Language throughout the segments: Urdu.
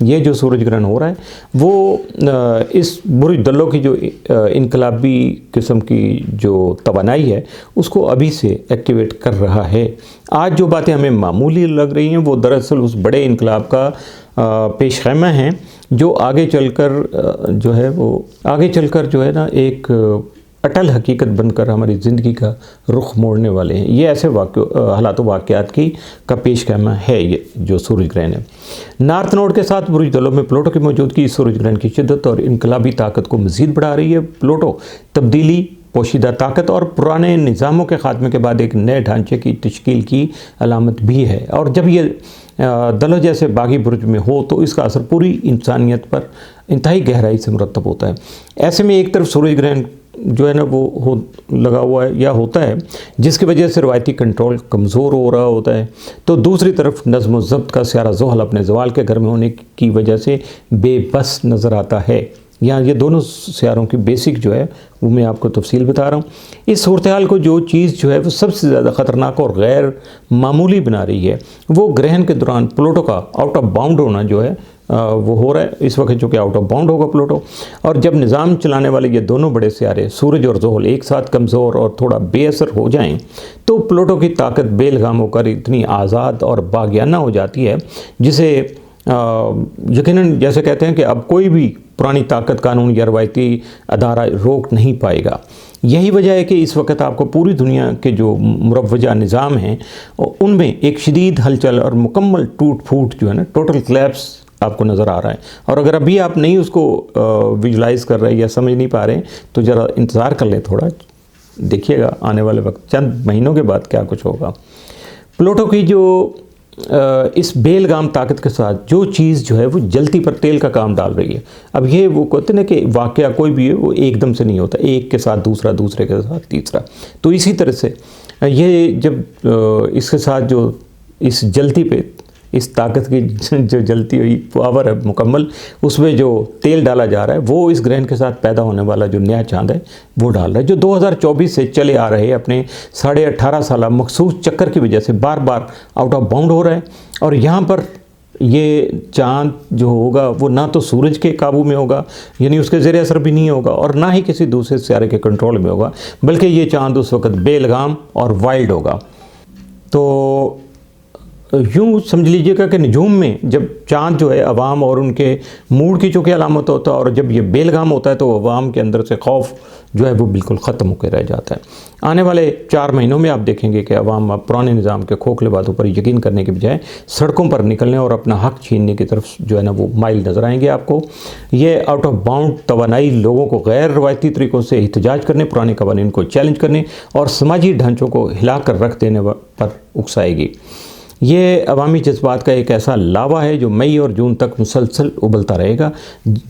یہ جو سورج گرہن ہو رہا ہے وہ اس برج دلو کی جو انقلابی قسم کی جو توانائی ہے اس کو ابھی سے ایکٹیویٹ کر رہا ہے۔ آج جو باتیں ہمیں معمولی لگ رہی ہیں وہ دراصل اس بڑے انقلاب کا پیش خیمہ ہیں جو آگے چل کر جو ہے نا ایک اٹل حقیقت بن کر ہماری زندگی کا رخ موڑنے والے ہیں۔ یہ ایسے حالات و واقعات کا پیش خیمہ ہے یہ جو سورج گرہن ہے۔ نارتھ نوڈ کے ساتھ برج دلو میں پلوٹو کی موجودگی سورج گرہن کی شدت اور انقلابی طاقت کو مزید بڑھا رہی ہے۔ پلوٹو تبدیلی، پوشیدہ طاقت اور پرانے نظاموں کے خاتمے کے بعد ایک نئے ڈھانچے کی تشکیل کی علامت بھی ہے، اور جب یہ دلو جیسے باغی برج میں ہو تو اس کا اثر پوری انسانیت پر انتہائی گہرائی سے مرتب ہوتا ہے۔ ایسے میں ایک طرف سورج گرہن جو ہے نا وہ لگا ہوا ہے یا ہوتا ہے جس کی وجہ سے روایتی کنٹرول کمزور ہو رہا ہوتا ہے، تو دوسری طرف نظم و ضبط کا سیارہ زحل اپنے زوال کے گھر میں ہونے کی وجہ سے بے بس نظر آتا ہے۔ یہاں یہ دونوں سیاروں کی بیسک جو ہے وہ میں آپ کو تفصیل بتا رہا ہوں۔ اس صورتحال کو جو چیز جو ہے وہ سب سے زیادہ خطرناک اور غیر معمولی بنا رہی ہے وہ گرہن کے دوران پلوٹو کا آؤٹ آف باؤنڈ ہونا جو ہے وہ ہو رہا ہے اس وقت، چونکہ آؤٹ آف باؤنڈ ہوگا پلوٹو، اور جب نظام چلانے والے یہ دونوں بڑے سیارے سورج اور زحل ایک ساتھ کمزور اور تھوڑا بے اثر ہو جائیں تو پلوٹو کی طاقت بے لگام ہو کر اتنی آزاد اور باغیانہ ہو جاتی ہے جسے یقیناً جیسے کہتے ہیں کہ اب کوئی بھی پرانی طاقت، قانون یا روایتی ادارہ روک نہیں پائے گا۔ یہی وجہ ہے کہ اس وقت آپ کو پوری دنیا کے جو مروجہ نظام ہیں ان میں ایک شدید ہلچل اور مکمل ٹوٹ پھوٹ جو ہے نا ٹوٹل کلیپس آپ کو نظر آ رہا ہے، اور اگر ابھی آپ نہیں اس کو ویژولائز کر رہے یا سمجھ نہیں پا رہے ہیں تو ذرا انتظار کر لیں، تھوڑا دیکھیے گا آنے والے وقت چند مہینوں کے بعد کیا کچھ ہوگا۔ پلوٹو کی جو اس بے لگام طاقت کے ساتھ جو چیز جو ہے وہ جلتی پر تیل کا کام ڈال رہی ہے۔ اب یہ وہ کہتے ہیں کہ واقعہ کوئی بھی ہے وہ ایک دم سے نہیں ہوتا، ایک کے ساتھ دوسرا، دوسرے کے ساتھ تیسرا، تو اسی طرح سے یہ جب اس کے ساتھ جو اس جلتی پہ اس طاقت کی جو جلتی ہوئی پاور ہے مکمل، اس میں جو تیل ڈالا جا رہا ہے وہ اس گرہن کے ساتھ پیدا ہونے والا جو نیا چاند ہے وہ ڈال رہا ہے، جو 2024 سے چلے آ رہے اپنے 18.5 سالہ مخصوص چکر کی وجہ سے بار بار آؤٹ آف باؤنڈ ہو رہا ہے، اور یہاں پر یہ چاند جو ہوگا وہ نہ تو سورج کے قابو میں ہوگا، یعنی اس کے زیر اثر بھی نہیں ہوگا، اور نہ ہی کسی دوسرے سیارے کے کنٹرول میں ہوگا، بلکہ یہ چاند اس وقت بے لگام اور وائلڈ ہوگا۔ تو یوں سمجھ لیجئے گا کہ نجوم میں جب چاند جو ہے عوام اور ان کے موڈ کی چونکہ علامت ہوتا ہے، اور جب یہ بے لگام ہوتا ہے تو عوام کے اندر سے خوف جو ہے وہ بالکل ختم ہو کے رہ جاتا ہے۔ آنے والے 4 مہینوں میں آپ دیکھیں گے کہ عوام اب پرانے نظام کے کھوکھلے باتوں پر یقین کرنے کے بجائے سڑکوں پر نکلنے اور اپنا حق چھیننے کی طرف جو ہے نا وہ مائل نظر آئیں گے آپ کو۔ یہ آؤٹ آف باؤنڈ توانائی لوگوں کو غیر روایتی طریقوں سے احتجاج کرنے، پرانے قوانین کو چیلنج کرنے اور سماجی ڈھانچوں کو ہلا کر رکھ دینے پر اکسائے گی۔ یہ عوامی جذبات کا ایک ایسا لاوا ہے جو مئی اور جون تک مسلسل ابلتا رہے گا،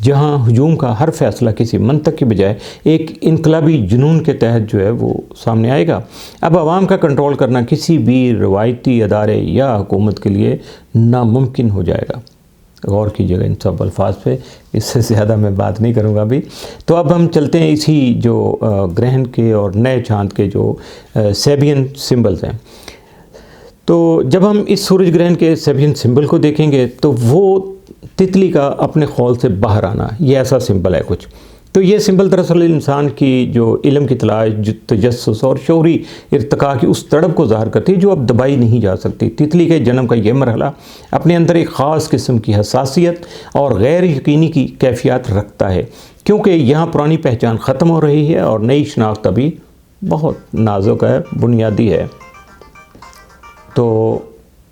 جہاں ہجوم کا ہر فیصلہ کسی منطق کی بجائے ایک انقلابی جنون کے تحت جو ہے وہ سامنے آئے گا۔ اب عوام کا کنٹرول کرنا کسی بھی روایتی ادارے یا حکومت کے لیے ناممکن ہو جائے گا۔ غور کیجیے گا ان سب الفاظ پہ، اس سے زیادہ میں بات نہیں کروں گا ابھی۔ تو اب ہم چلتے ہیں اسی جو گرہن کے اور نئے چاند کے جو سیبین سمبلز ہیں۔ تو جب ہم اس سورج گرہن کے سیبین سمبل کو دیکھیں گے تو وہ تتلی کا اپنے خول سے باہر آنا، یہ ایسا سمبل ہے کچھ۔ تو یہ سمبل دراصل انسان کی جو علم کی تلاش، تجسس اور شعوری ارتقاء کی اس تڑپ کو ظاہر کرتی ہے جو اب دبائی نہیں جا سکتی۔ تتلی کے جنم کا یہ مرحلہ اپنے اندر ایک خاص قسم کی حساسیت اور غیر یقینی کی کیفیات رکھتا ہے، کیونکہ یہاں پرانی پہچان ختم ہو رہی ہے اور نئی شناخت ابھی بہت نازک ہے، بنیادی ہے۔ تو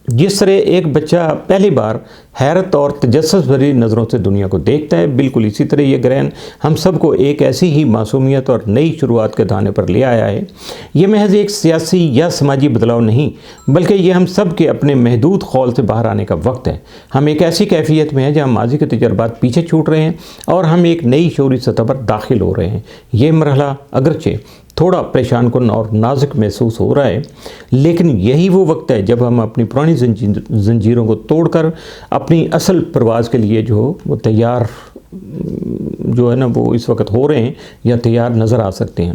جس طرح ایک بچہ پہلی بار حیرت اور تجسس بھری نظروں سے دنیا کو دیکھتا ہے، بالکل اسی طرح یہ گرہن ہم سب کو ایک ایسی ہی معصومیت اور نئی شروعات کے دھانے پر لے آیا ہے۔ یہ محض ایک سیاسی یا سماجی بدلاؤ نہیں، بلکہ یہ ہم سب کے اپنے محدود خول سے باہر آنے کا وقت ہے۔ ہم ایک ایسی کیفیت میں ہیں جہاں ماضی کے تجربات پیچھے چھوٹ رہے ہیں اور ہم ایک نئی شعوری سطح پر داخل ہو رہے ہیں۔ یہ مرحلہ اگرچہ تھوڑا پریشان کن اور نازک محسوس ہو رہا ہے، لیکن یہی وہ وقت ہے جب ہم اپنی پرانی زنجیروں کو توڑ کر اپنی اصل پرواز کے لیے جو وہ تیار جو ہے نا وہ اس وقت ہو رہے ہیں یا تیار نظر آ سکتے ہیں۔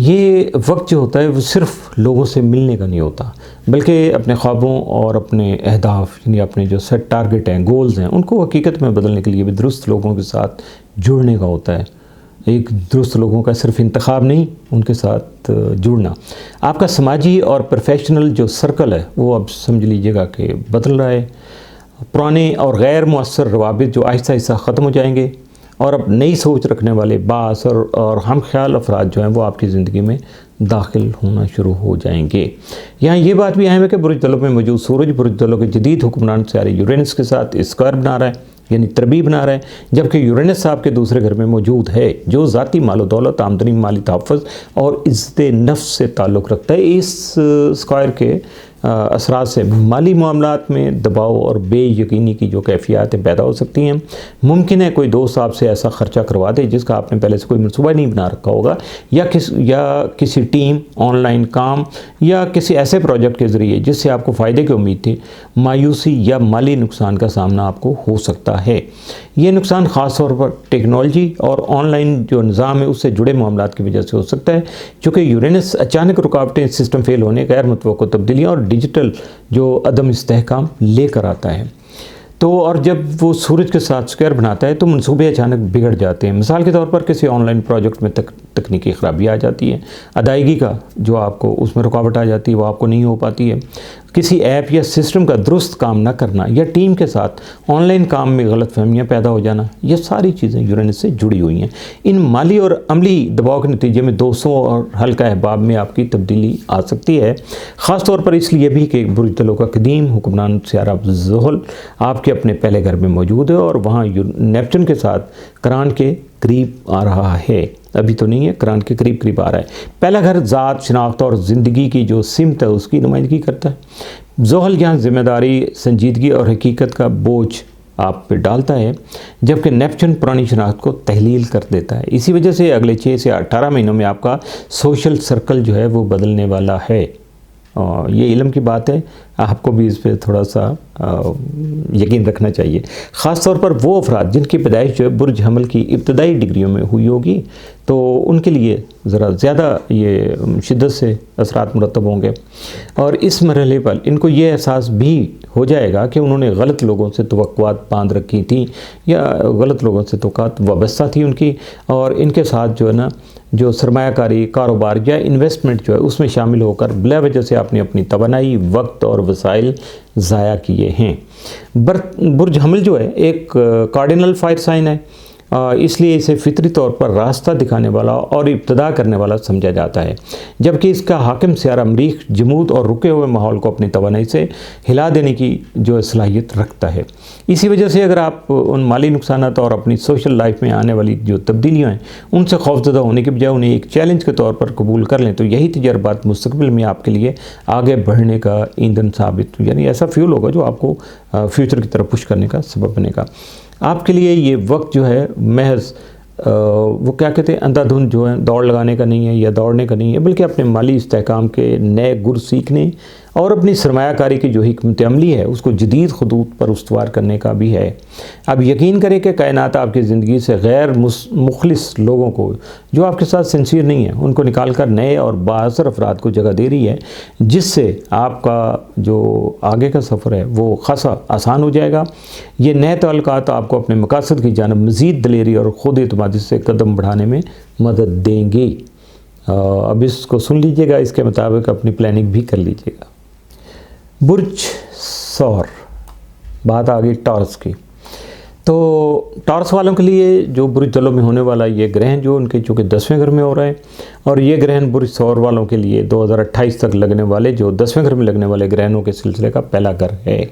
یہ وقت جو ہوتا ہے وہ صرف لوگوں سے ملنے کا نہیں ہوتا، بلکہ اپنے خوابوں اور اپنے اہداف، یعنی اپنے جو سیٹ ٹارگٹ ہیں، گولز ہیں، ان کو حقیقت میں بدلنے کے لیے بھی درست لوگوں کے ساتھ جڑنے کا ہوتا ہے۔ ایک درست لوگوں کا صرف انتخاب نہیں، ان کے ساتھ جڑنا۔ آپ کا سماجی اور پروفیشنل جو سرکل ہے وہ اب سمجھ لیجئے گا کہ بدل رہا ہے۔ پرانے اور غیر مؤثر روابط جو آہستہ آہستہ ختم ہو جائیں گے، اور اب نئی سوچ رکھنے والے بااثر اور ہم خیال افراد جو ہیں وہ آپ کی زندگی میں داخل ہونا شروع ہو جائیں گے۔ یہاں یہ بات بھی اہم ہے کہ برج دلو میں موجود سورج برج دلو کے جدید حکمران سیارے یورینس کے ساتھ اسکوائر بنا رہا ہے، یعنی تربیع بنا رہا ہے، جبکہ یورینس آپ کے دوسرے گھر میں موجود ہے جو ذاتی مال و دولت، آمدنی، مالی تحفظ اور عزت نفس سے تعلق رکھتا ہے۔ اس اسکوائر کے اثرات سے مالی معاملات میں دباؤ اور بے یقینی کی جو کیفیات پیدا ہو سکتی ہیں۔ ممکن ہے کوئی دوست آپ سے ایسا خرچہ کروا دے جس کا آپ نے پہلے سے کوئی منصوبہ نہیں بنا رکھا ہوگا، یا کسی ٹیم، آن لائن کام یا کسی ایسے پروجیکٹ کے ذریعے جس سے آپ کو فائدے کی امید تھی، مایوسی یا مالی نقصان کا سامنا آپ کو ہو سکتا ہے۔ یہ نقصان خاص طور پر ٹیکنالوجی اور آن لائن جو نظام ہے اس سے جڑے معاملات کی وجہ سے ہو سکتا ہے، چونکہ یورینس اچانک رکاوٹیں، سسٹم فیل ہونے، غیر متوقع تبدیلیاں اور ڈیجیٹل جو عدم استحکام لے کر آتا ہے۔ تو اور جب وہ سورج کے ساتھ اسکوائر بناتا ہے تو منصوبے اچانک بگڑ جاتے ہیں۔ مثال کے طور پر کسی آن لائن پروجیکٹ میں تکنیکی خرابی آ جاتی ہے، ادائیگی کا جو آپ کو اس میں رکاوٹ آ جاتی ہے وہ آپ کو نہیں ہو پاتی ہے، کسی ایپ یا سسٹم کا درست کام نہ کرنا، یا ٹیم کے ساتھ آن لائن کام میں غلط فہمیاں پیدا ہو جانا، یہ ساری چیزیں یورینس سے جڑی ہوئی ہیں۔ ان مالی اور عملی دباؤ کے نتیجے میں دوستوں اور حلقہ احباب میں آپ کی تبدیلی آ سکتی ہے، خاص طور پر اس لیے بھی کہ برج دلو کا قدیم حکمران سیارہ زحل آپ کے اپنے پہلے گھر میں موجود ہے اور وہاں نیپچن کے ساتھ کران کے قریب آ رہا ہے۔ ابھی تو نہیں ہے، کران کے قریب آ رہا ہے۔ پہلا گھر ذات، شناخت اور زندگی کی جو سمت ہے اس کی نمائندگی کرتا ہے۔ زحل یہاں ذمہ داری، سنجیدگی اور حقیقت کا بوجھ آپ پہ ڈالتا ہے، جبکہ نیپچن پرانی شناخت کو تحلیل کر دیتا ہے۔ اسی وجہ سے اگلے 6 سے 18 مہینوں میں آپ کا سوشل سرکل جو ہے وہ بدلنے والا ہے۔ یہ علم کی بات ہے، آپ کو بھی اس پہ تھوڑا سا یقین رکھنا چاہیے، خاص طور پر وہ افراد جن کی پیدائش جو ہے برج حمل کی ابتدائی ڈگریوں میں ہوئی ہوگی، تو ان کے لیے ذرا زیادہ یہ شدت سے اثرات مرتب ہوں گے، اور اس مرحلے پر ان کو یہ احساس بھی ہو جائے گا کہ انہوں نے غلط لوگوں سے توقعات باندھ رکھی تھیں، یا غلط لوگوں سے توقعات وابستہ تھی ان کی، اور ان کے ساتھ جو ہے نا جو سرمایہ کاری، کاروبار یا انویسٹمنٹ جو ہے اس میں شامل ہو کر بلا وجہ سے آپ نے اپنی توانائی، وقت اور وسائل ضائع کیے ہیں۔ برج حمل جو ہے ایک کارڈینل فائر سائن ہے، اس لیے اسے فطری طور پر راستہ دکھانے والا اور ابتدا کرنے والا سمجھا جاتا ہے، جبکہ اس کا حاکم سیارہ مریخ جمود اور رکے ہوئے ماحول کو اپنی توانائی سے ہلا دینے کی جو صلاحیت رکھتا ہے۔ اسی وجہ سے اگر آپ ان مالی نقصانات اور اپنی سوشل لائف میں آنے والی جو تبدیلیاں ہیں ان سے خوفزدہ ہونے کے بجائے انہیں ایک چیلنج کے طور پر قبول کر لیں، تو یہی تجربات مستقبل میں آپ کے لیے آگے بڑھنے کا ایندھن ثابت، یعنی ایسا فیول ہوگا جو آپ کو فیوچر کی طرف پش کرنے کا سبب بنے گا۔ آپ کے لیے یہ وقت جو ہے محض وہ کیا کہتے ہیں اندھا دھند جو ہے دوڑ لگانے کا نہیں ہے یا دوڑنے کا نہیں ہے، بلکہ اپنے مالی استحکام کے نئے گر سیکھنے اور اپنی سرمایہ کاری کی جو حکمت عملی ہے اس کو جدید خطوط پر استوار کرنے کا بھی ہے۔ اب یقین کریں کہ کائنات آپ کی زندگی سے غیر مخلص لوگوں کو جو آپ کے ساتھ سنسیئر نہیں ہیں ان کو نکال کر نئے اور بااثر افراد کو جگہ دے رہی ہے، جس سے آپ کا جو آگے کا سفر ہے وہ خاصا آسان ہو جائے گا۔ یہ نئے تعلقات آپ کو اپنے مقاصد کی جانب مزید دلیری اور خود اعتمادی سے قدم بڑھانے میں مدد دیں گے۔ اب اس کو سن لیجئے گا، اس کے مطابق اپنی پلاننگ بھی کر لیجئے گا۔ برج ثور، بات آ گئی ٹارس کی۔ تو ٹارس والوں کے لیے جو برج دلو میں ہونے والا یہ گرہن جو ان کے چونکہ 10ویں گھر میں ہو رہا ہے، اور یہ گرہن برج ثور والوں کے لیے 2028 تک لگنے والے جو 10ویں گھر میں لگنے والے گرہنوں کے سلسلے کا پہلا گھر ہے۔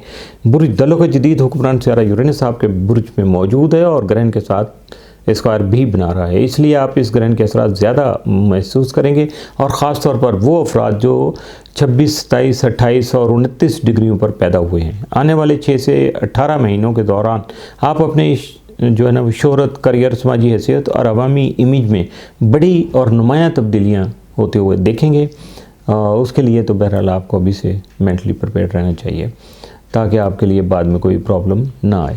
برج دلو کا جدید حکمران سیارہ یورینس آپ کے برج میں موجود ہے اور گرہن کے ساتھ اسکوائر بھی بنا رہا ہے، اس لیے آپ اس گرہن کے اثرات زیادہ محسوس کریں گے، اور خاص طور پر وہ افراد جو 26، 27، 28 اور 29 ڈگریوں پر پیدا ہوئے ہیں۔ آنے والے 6 سے 18 مہینوں کے دوران آپ اپنے جو ہے نا شہرت، کریئر، سماجی حیثیت اور عوامی امیج میں بڑی اور نمایاں تبدیلیاں ہوتے ہوئے دیکھیں گے۔ اس کے لیے تو بہرحال آپ کو ابھی سے مینٹلی پریپیئرڈ رہنا چاہیے تاکہ آپ کے لیے بعد میں کوئی پرابلم نہ آئے۔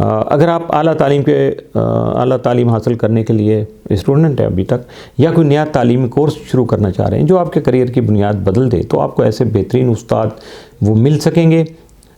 اگر آپ اعلیٰ تعلیم حاصل کرنے کے لیے اسٹوڈنٹ ہیں ابھی تک، یا کوئی نیا تعلیمی کورس شروع کرنا چاہ رہے ہیں جو آپ کے کریئر کی بنیاد بدل دے، تو آپ کو ایسے بہترین استاد وہ مل سکیں گے۔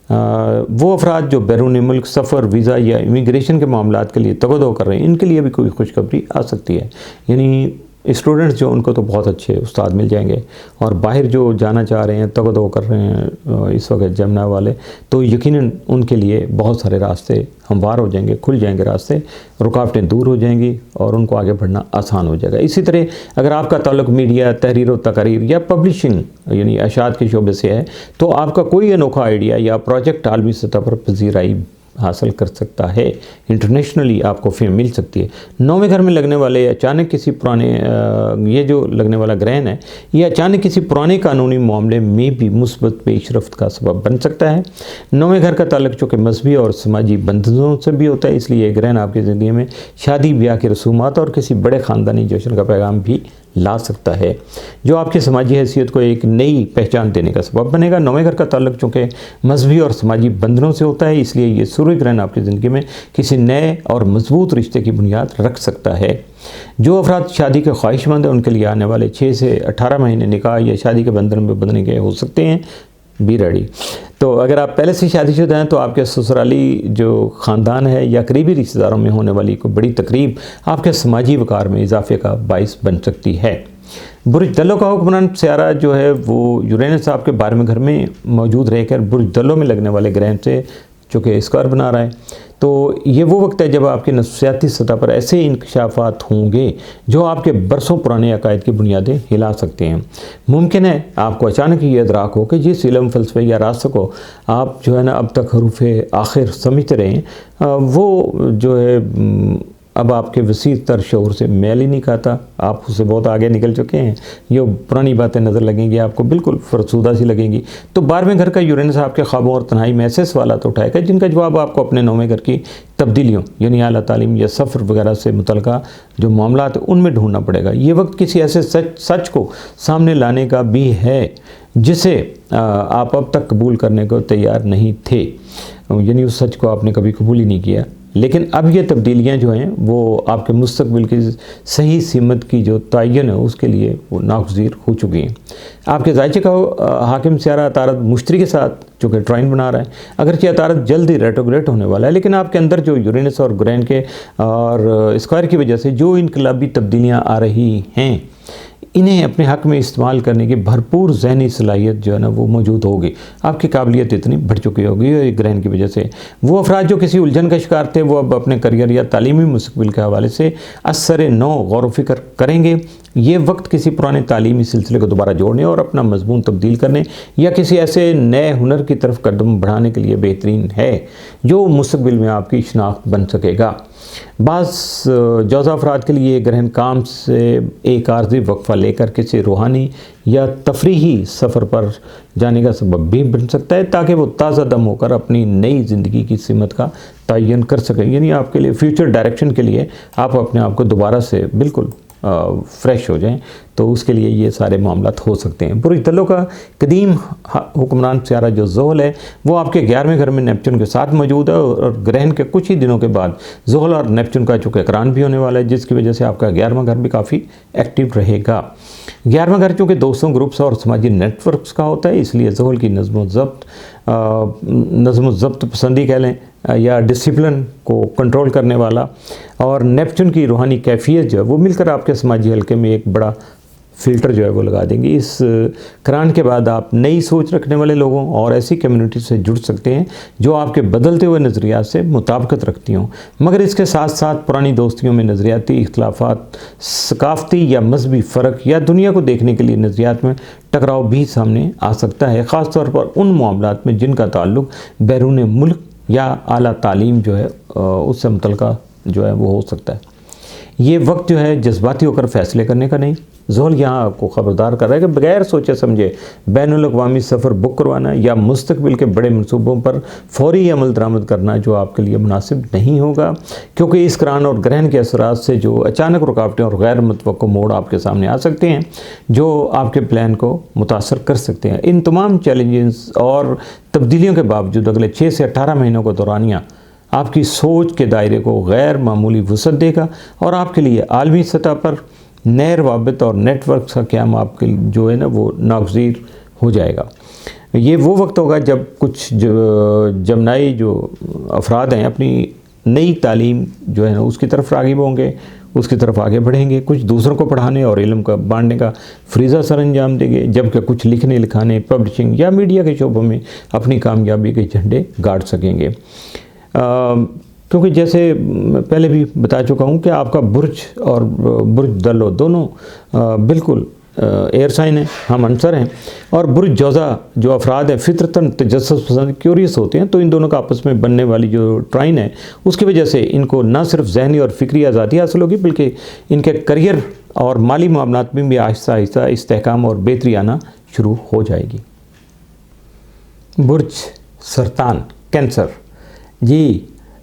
وہ افراد جو بیرون ملک سفر، ویزا یا امیگریشن کے معاملات کے لیے تگودو کر رہے ہیں، ان کے لیے بھی کوئی خوشخبری آ سکتی ہے۔ یعنی اسٹوڈنٹس جو ان کو تو بہت اچھے استاد مل جائیں گے، اور باہر جو جانا چاہ رہے ہیں، تگودو کر رہے ہیں اس وقت جمنا والے، تو یقیناً ان کے لیے بہت سارے راستے ہموار ہو جائیں گے، کھل جائیں گے راستے، رکاوٹیں دور ہو جائیں گی اور ان کو آگے بڑھنا آسان ہو جائے گا۔ اسی طرح اگر آپ کا تعلق میڈیا، تحریر و تقاریر یا پبلشنگ یعنی اشاعت کے شعبے سے ہے، تو آپ کا کوئی انوکھا آئیڈیا یا پروجیکٹ عالمی سطح پر پذیرائی حاصل کر سکتا ہے، انٹرنیشنلی آپ کو فیم مل سکتی ہے۔ 9ویں گھر میں لگنے والے اچانک کسی پرانے یہ جو لگنے والا گرہن ہے، یہ اچانک کسی پرانے قانونی معاملے میں بھی مثبت پیش رفت کا سبب بن سکتا ہے۔ 9ویں گھر کا تعلق چونکہ مذہبی اور سماجی بندھنوں سے بھی ہوتا ہے، اس لیے یہ گرہن آپ کی زندگی میں شادی بیاہ کی رسومات اور کسی بڑے خاندانی جشن کا پیغام بھی لا سکتا ہے، جو آپ کی سماجی حیثیت کو ایک نئی پہچان دینے کا سبب بنے گا۔ 9ویں گھر کا تعلق چونکہ مذہبی اور سماجی بندھنوں سے ہوتا ہے، اس لیے یہ سورج گرہن آپ کی زندگی میں کسی نئے اور مضبوط رشتے کی بنیاد رکھ سکتا ہے۔ جو افراد شادی کے خواہش مند ہیں، ان کے لیے آنے والے 6 سے 18 مہینے نکاح یا شادی کے بندھن میں بدلنے کے ہو سکتے ہیں۔ Be ready. تو اگر آپ پہلے سے شادی شدہ ہیں تو آپ کے سسرالی جو خاندان ہے یا قریبی رشتہ داروں میں ہونے والی کوئی بڑی تقریب آپ کے سماجی وقار میں اضافے کا باعث بن سکتی ہے۔ برج دلو کا حکمران سیارہ جو ہے وہ یورینس آپ کے 12ویں گھر میں موجود رہ کر برج دلو میں لگنے والے گرہن سے چونکہ اسکوائر بنا رہا ہے، تو یہ وہ وقت ہے جب آپ کی نفسیاتی سطح پر ایسے انکشافات ہوں گے جو آپ کے برسوں پرانے عقائد کی بنیادیں ہلا سکتے ہیں۔ ممکن ہے آپ کو اچانک یہ ادراک ہو کہ جس علم، فلسفے یا راستہ کو آپ جو ہے نا اب تک حروف آخر سمجھتے رہے ہیں، وہ جو ہے اب آپ کے وسیع تر شعور سے میل ہی نہیں کھاتا، آپ اس سے بہت آگے نکل چکے ہیں، یہ پرانی باتیں نظر لگیں گی، آپ کو بالکل فرسودہ سی لگیں گی۔ تو 12ویں گھر کا یورینس آپ کے خوابوں اور تنہائی میں ایسے سوالات اٹھائے گا جن کا جواب آپ کو اپنے 9ویں گھر کی تبدیلیوں یعنی اعلیٰ تعلیم یا سفر وغیرہ سے متعلقہ جو معاملات ہیں ان میں ڈھونڈنا پڑے گا۔ یہ وقت کسی ایسے سچ کو سامنے لانے کا بھی ہے جسے آپ اب تک قبول کرنے کو تیار نہیں تھے، یعنی اس سچ کو آپ نے کبھی قبول ہی نہیں کیا، لیکن اب یہ تبدیلیاں جو ہیں وہ آپ کے مستقبل کی صحیح سمت کی جو تعین ہے اس کے لیے وہ ناگزیر ہو چکی ہیں۔ آپ کے ذائقے کا حاکم سیارہ عطارد مشتری کے ساتھ چونکہ ٹرائن بنا رہا ہے، اگرچہ عطارد جلد ہی ریٹروگریڈ ہونے والا ہے، لیکن آپ کے اندر جو یورینس اور گرہن کے اور اسکوائر کی وجہ سے جو انقلابی تبدیلیاں آ رہی ہیں، انہیں اپنے حق میں استعمال کرنے کی بھرپور ذہنی صلاحیت جو ہے نا وہ موجود ہوگی۔ آپ کی قابلیت اتنی بڑھ چکی ہوگی گرہن کی وجہ سے۔ وہ افراد جو کسی الجھن کا شکار تھے، وہ اب اپنے کریئر یا تعلیمی مستقبل کے حوالے سے اثر نو غور و فکر کریں گے۔ یہ وقت کسی پرانے تعلیمی سلسلے کو دوبارہ جوڑنے اور اپنا مضمون تبدیل کرنے یا کسی ایسے نئے ہنر کی طرف قدم بڑھانے کے لیے بہترین ہے جو مستقبل میں آپ کی شناخت بن سکے گا۔ بعض جوزہ افراد کے لیے یہ گرہن کام سے ایک عارضی وقفہ لے کر کسی روحانی یا تفریحی سفر پر جانے کا سبب بھی بن سکتا ہے تاکہ وہ تازہ دم ہو کر اپنی نئی زندگی کی سمت کا تعین کر سکیں، یعنی آپ کے لیے فیوچر ڈائریکشن کے لیے آپ اپنے آپ کو دوبارہ سے بالکل فریش ہو جائیں، تو اس کے لیے یہ سارے معاملات ہو سکتے ہیں۔ برج دلو کا قدیم حکمران سیارہ جو زحل ہے وہ آپ کے 11ویں گھر میں نیپچون کے ساتھ موجود ہے، اور گرہن کے کچھ ہی دنوں کے بعد زحل اور نیپچون کا چونکہ اقران بھی ہونے والا ہے، جس کی وجہ سے آپ کا 11واں گھر بھی کافی ایکٹیو رہے گا۔ 11واں گھر چونکہ دوستوں، گروپس اور سماجی نیٹ ورکس کا ہوتا ہے، اس لیے زحل کی نظم و ضبط پسندی کہہ لیں یا ڈسپلن کو کنٹرول کرنے والا، اور نیپچون کی روحانی کیفیت جو ہے وہ مل کر آپ کے سماجی حلقے میں ایک بڑا فلٹر جو ہے وہ لگا دیں گی۔ اس قران کے بعد آپ نئی سوچ رکھنے والے لوگوں اور ایسی کمیونٹی سے جڑ سکتے ہیں جو آپ کے بدلتے ہوئے نظریات سے مطابقت رکھتی ہوں، مگر اس کے ساتھ ساتھ پرانی دوستیوں میں نظریاتی اختلافات، ثقافتی یا مذہبی فرق یا دنیا کو دیکھنے کے لیے نظریات میں ٹکراؤ بھی سامنے آ سکتا ہے، خاص طور پر ان معاملات میں جن کا تعلق بیرون ملک یا اعلیٰ تعلیم جو ہے اس سے متعلقہ جو ہے وہ ہو سکتا ہے۔ یہ وقت جو ہے جذباتی ہو کر فیصلے کرنے کا نہیں۔ زحل یہاں آپ کو خبردار کر رہا ہے کہ بغیر سوچے سمجھے بین الاقوامی سفر بک کروانا یا مستقبل کے بڑے منصوبوں پر فوری عمل درآمد کرنا جو آپ کے لیے مناسب نہیں ہوگا، کیونکہ اس قران اور گرہن کے اثرات سے جو اچانک رکاوٹیں اور غیر متوقع موڑ آپ کے سامنے آ سکتے ہیں جو آپ کے پلان کو متاثر کر سکتے ہیں۔ ان تمام چیلنجز اور تبدیلیوں کے باوجود اگلے 6 سے 18 مہینوں کا دورانیہ آپ کی سوچ کے دائرے کو غیر معمولی وسعت دے گا اور آپ کے لیے عالمی سطح پر نئے روابط اور نیٹ ورکس کا قیام آپ کے جو ہے نا وہ ناگزیر ہو جائے گا۔ یہ وہ وقت ہوگا جب کچھ جمنائی جو افراد ہیں اپنی نئی تعلیم جو ہے نا اس کی طرف راغب ہوں گے، اس کی طرف آگے بڑھیں گے، کچھ دوسروں کو پڑھانے اور علم کا بانٹنے کا فریضہ سر انجام دیں گے، جبکہ کچھ لکھنے لکھانے، پبلشنگ یا میڈیا کے شعبوں میں اپنی کامیابی کے جھنڈے گاڑ سکیں گے۔ کیونکہ جیسے پہلے بھی بتا چکا ہوں کہ آپ کا برج اور برج دلو دونوں بالکل ایئر سائن ہیں، ہم عنصر ہیں، اور برج جوزا جو افراد ہیں فطرتاً تجسس پسند کیوریس ہوتے ہیں، تو ان دونوں کا آپس میں بننے والی جو ٹرائن ہے اس کی وجہ سے ان کو نہ صرف ذہنی اور فکری آزادی حاصل ہوگی بلکہ ان کے کریئر اور مالی معاملات میں بھی آہستہ آہستہ استحکام اور بہتری آنا شروع ہو جائے گی۔ برج سرطان کینسر، جی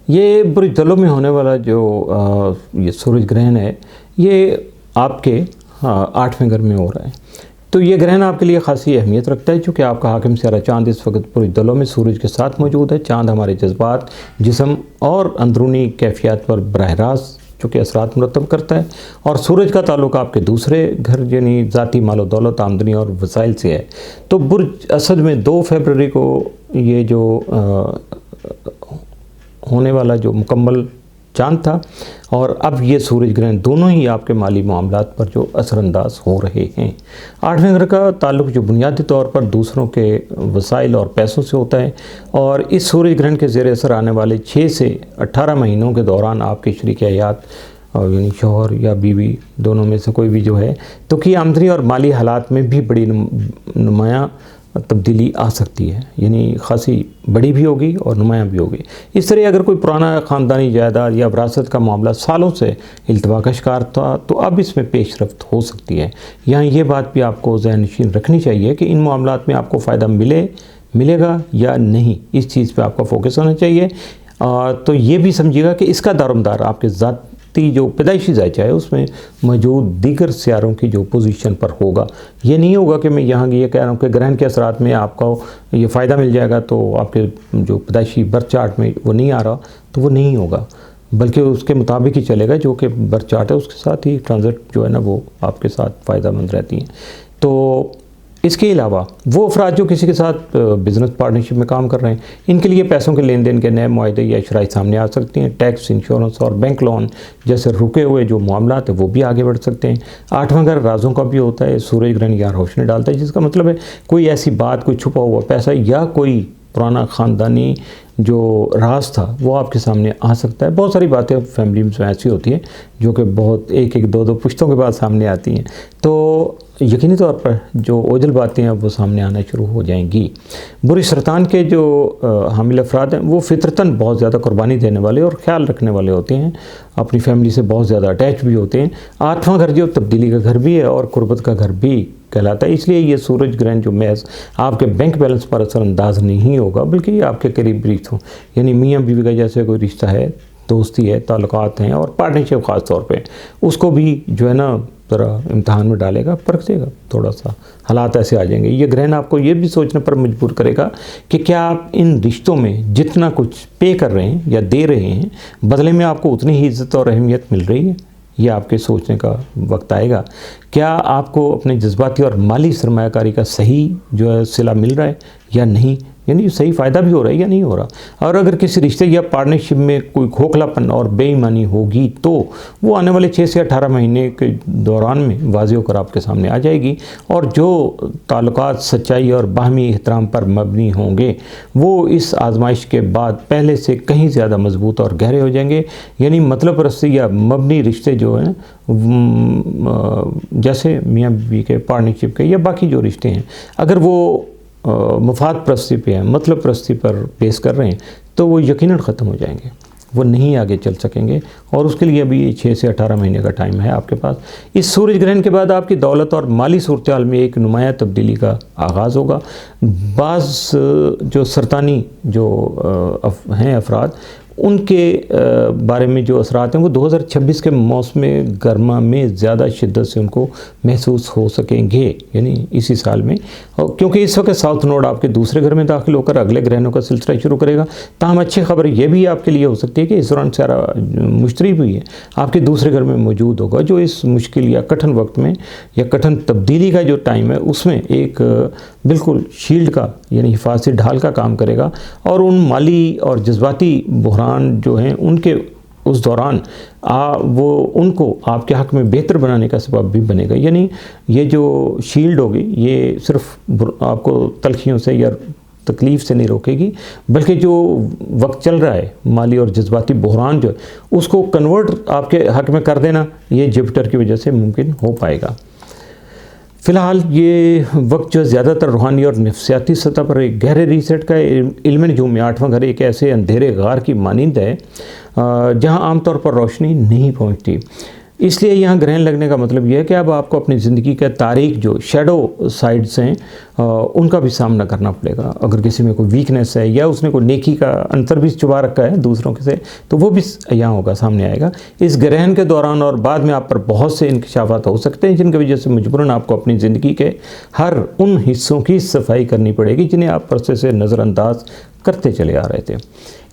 یہ برج دلو میں ہونے والا جو یہ سورج گرہن ہے یہ آپ کے 8ویں گھر میں ہو رہا ہے، تو یہ گرہن آپ کے لیے خاصی اہمیت رکھتا ہے چونکہ آپ کا حاکم سیارہ چاند اس وقت برج دلو میں سورج کے ساتھ موجود ہے۔ چاند ہمارے جذبات، جسم اور اندرونی کیفیات پر براہ راست چونکہ اثرات مرتب کرتا ہے، اور سورج کا تعلق آپ کے دوسرے گھر یعنی ذاتی مال و دولت، آمدنی اور وسائل سے ہے۔ تو برج اسد میں 2 فروری کو یہ جو ہونے والا جو مکمل چاند تھا، اور اب یہ سورج گرہن دونوں ہی آپ کے مالی معاملات پر جو اثر انداز ہو رہے ہیں۔ 8ویں گھر کا تعلق جو بنیادی طور پر دوسروں کے وسائل اور پیسوں سے ہوتا ہے، اور اس سورج گرہن کے زیر اثر آنے والے 6 سے 18 مہینوں کے دوران آپ کے شریک حیات یعنی شوہر یا بیوی دونوں میں سے کوئی بھی جو ہے تو کی آمدنی اور مالی حالات میں بھی بڑی نمایاں تبدیلی آ سکتی ہے، یعنی خاصی بڑی بھی ہوگی اور نمایاں بھی ہوگی۔ اس طرح اگر کوئی پرانا خاندانی جائیداد یا وراثت کا معاملہ سالوں سے التوا کا شکار تھا تو اب اس میں پیش رفت ہو سکتی ہے۔ یہاں یہ بات بھی آپ کو ذہن نشین رکھنی چاہیے کہ ان معاملات میں آپ کو فائدہ ملے گا یا نہیں، اس چیز پہ آپ کا فوکس ہونا چاہیے۔ تو یہ بھی سمجھیے گا کہ اس کا دارومدار آپ کے ذاتی جو پیدائشی ذائقہ ہے اس میں موجود دیگر سیاروں کی جو پوزیشن پر ہوگا۔ یہ نہیں ہوگا کہ میں یہاں یہ کہہ رہا ہوں کہ گرہن کے اثرات میں آپ کو یہ فائدہ مل جائے گا تو آپ کے جو پیدائشی برتھ چارٹ میں وہ نہیں آ رہا تو وہ نہیں ہوگا، بلکہ اس کے مطابق ہی چلے گا جو کہ برتھ چارٹ ہے اس کے ساتھ ہی ٹرانزٹ جو ہے نا وہ آپ کے ساتھ فائدہ مند رہتی ہیں۔ تو اس کے علاوہ وہ افراد جو کسی کے ساتھ بزنس پارٹنرشپ میں کام کر رہے ہیں، ان کے لیے پیسوں کے لین دین کے نئے معاہدے یا شرائط سامنے آ سکتی ہیں۔ ٹیکس، انشورنس اور بینک لون جیسے رکے ہوئے جو معاملات ہیں وہ بھی آگے بڑھ سکتے ہیں۔ 8واں گھر رازوں کا بھی ہوتا ہے، سورج گرہن یہاں روشنی ڈالتا ہے، جس کا مطلب ہے کوئی ایسی بات، کوئی چھپا ہوا پیسہ یا کوئی پرانا خاندانی جو راز تھا وہ آپ کے سامنے آ سکتا ہے۔ بہت ساری باتیں فیملی میں ایسی ہوتی ہیں جو کہ بہت ایک دو پشتوں کے بعد سامنے آتی ہیں، تو یقینی طور پر جو اوجھل باتیں ہیں وہ سامنے آنا شروع ہو جائیں گی۔ برج سرطان کے جو حامل افراد ہیں وہ فطرتاً بہت زیادہ قربانی دینے والے اور خیال رکھنے والے ہوتے ہیں، اپنی فیملی سے بہت زیادہ اٹیچ بھی ہوتے ہیں۔ 8واں گھر جو تبدیلی کا گھر بھی ہے اور قربت کا گھر بھی کہلاتا ہے، اس لیے یہ سورج گرہن جو محض آپ کے بینک بیلنس پر اثر انداز نہیں ہوگا بلکہ یہ آپ کے قریبی رشتوں یعنی میاں بیوی کا جیسے کوئی رشتہ ہے، دوستی ہے، تعلقات ہیں اور پارٹنرشپ خاص طور پہ اس کو بھی جو ہے نا ذرا امتحان میں ڈالے گا، پرکھ دے گا، تھوڑا سا حالات ایسے آ جائیں گے۔ یہ گرہن آپ کو یہ بھی سوچنے پر مجبور کرے گا کہ کیا آپ ان رشتوں میں جتنا کچھ پے کر رہے ہیں یا دے رہے ہیں بدلے میں آپ کو اتنی ہی عزت اور اہمیت مل رہی ہے؟ یہ آپ کے سوچنے کا وقت آئے گا۔ کیا آپ کو اپنے جذباتی اور مالی سرمایہ کاری کا صحیح جو ہے صلہ مل رہا ہے یا نہیں، یعنی صحیح فائدہ بھی ہو رہا ہے یا نہیں ہو رہا؟ اور اگر کسی رشتے یا پارٹنرشپ میں کوئی کھوکھلاپن اور بے ایمانی ہوگی تو وہ آنے والے 6 سے 18 مہینے کے دوران میں واضح ہو کر آپ کے سامنے آ جائے گی، اور جو تعلقات سچائی اور باہمی احترام پر مبنی ہوں گے وہ اس آزمائش کے بعد پہلے سے کہیں زیادہ مضبوط اور گہرے ہو جائیں گے۔ یعنی مطلب پرستی یا مبنی رشتے جو ہیں جیسے میاں بیوی کے، پارٹنرشپ کے یا باقی جو رشتے ہیں، اگر وہ مفاد پرستی پہ ہیں، مطلب پرستی پر بیس کر رہے ہیں تو وہ یقیناً ختم ہو جائیں گے، وہ نہیں آگے چل سکیں گے، اور اس کے لیے ابھی 6 سے 18 مہینے کا ٹائم ہے آپ کے پاس۔ اس سورج گرہن کے بعد آپ کی دولت اور مالی صورتحال میں ایک نمایاں تبدیلی کا آغاز ہوگا۔ بعض جو سرطانی جو ہیں افراد ان کے بارے میں جو اثرات ہیں وہ 2026 کے موسم گرما میں زیادہ شدت سے ان کو محسوس ہو سکیں گے، یعنی اسی سال میں، کیونکہ اس وقت ساؤتھ نوڈ آپ کے دوسرے گھر میں داخل ہو کر اگلے گرہنوں کا سلسلہ شروع کرے گا۔ تاہم اچھی خبر یہ بھی آپ کے لیے ہو سکتی ہے کہ اس دوران سیارہ مشتری بھی ہے آپ کے دوسرے گھر میں موجود ہوگا، جو اس مشکل یا کٹھن وقت میں یا کٹھن تبدیلی کا جو ٹائم ہے اس میں ایک بالکل شیلڈ کا یعنی حفاظتی ڈھال کا کام کرے گا، اور ان مالی اور جذباتی بحران جو ہیں ان کے اس دوران وہ ان کو آپ کے حق میں بہتر بنانے کا سبب بھی بنے گا۔ یعنی یہ جو شیلڈ ہوگی یہ صرف آپ کو تلخیوں سے یا تکلیف سے نہیں روکے گی، بلکہ جو وقت چل رہا ہے مالی اور جذباتی بحران جو ہے اس کو کنورٹ آپ کے حق میں کر دینا یہ جپٹر کی وجہ سے ممکن ہو پائے گا۔ فی الحال یہ وقت جو زیادہ تر روحانی اور نفسیاتی سطح پر ایک گہرے ریسیٹ کا علم نجوم میں 8واں گھر ایک ایسے اندھیرے غار کی مانند ہے جہاں عام طور پر روشنی نہیں پہنچتی۔ اس لیے یہاں گرہن لگنے کا مطلب یہ ہے کہ اب آپ کو اپنی زندگی کے تاریک جو شیڈو سائڈز ہیں ان کا بھی سامنا کرنا پڑے گا۔ اگر کسی میں کوئی ویکنیس ہے یا اس نے کوئی نیکی کا انتر بھی چھپا رکھا ہے دوسروں کے سے، تو وہ بھی یہاں ہوگا، سامنے آئے گا۔ اس گرہن کے دوران اور بعد میں آپ پر بہت سے انکشافات ہو سکتے ہیں جن کی وجہ سے مجبوراً آپ کو اپنی زندگی کے ہر ان حصوں کی صفائی کرنی پڑے گی جنہیں آپ پرسے سے نظر انداز کرتے چلے آ رہے تھے۔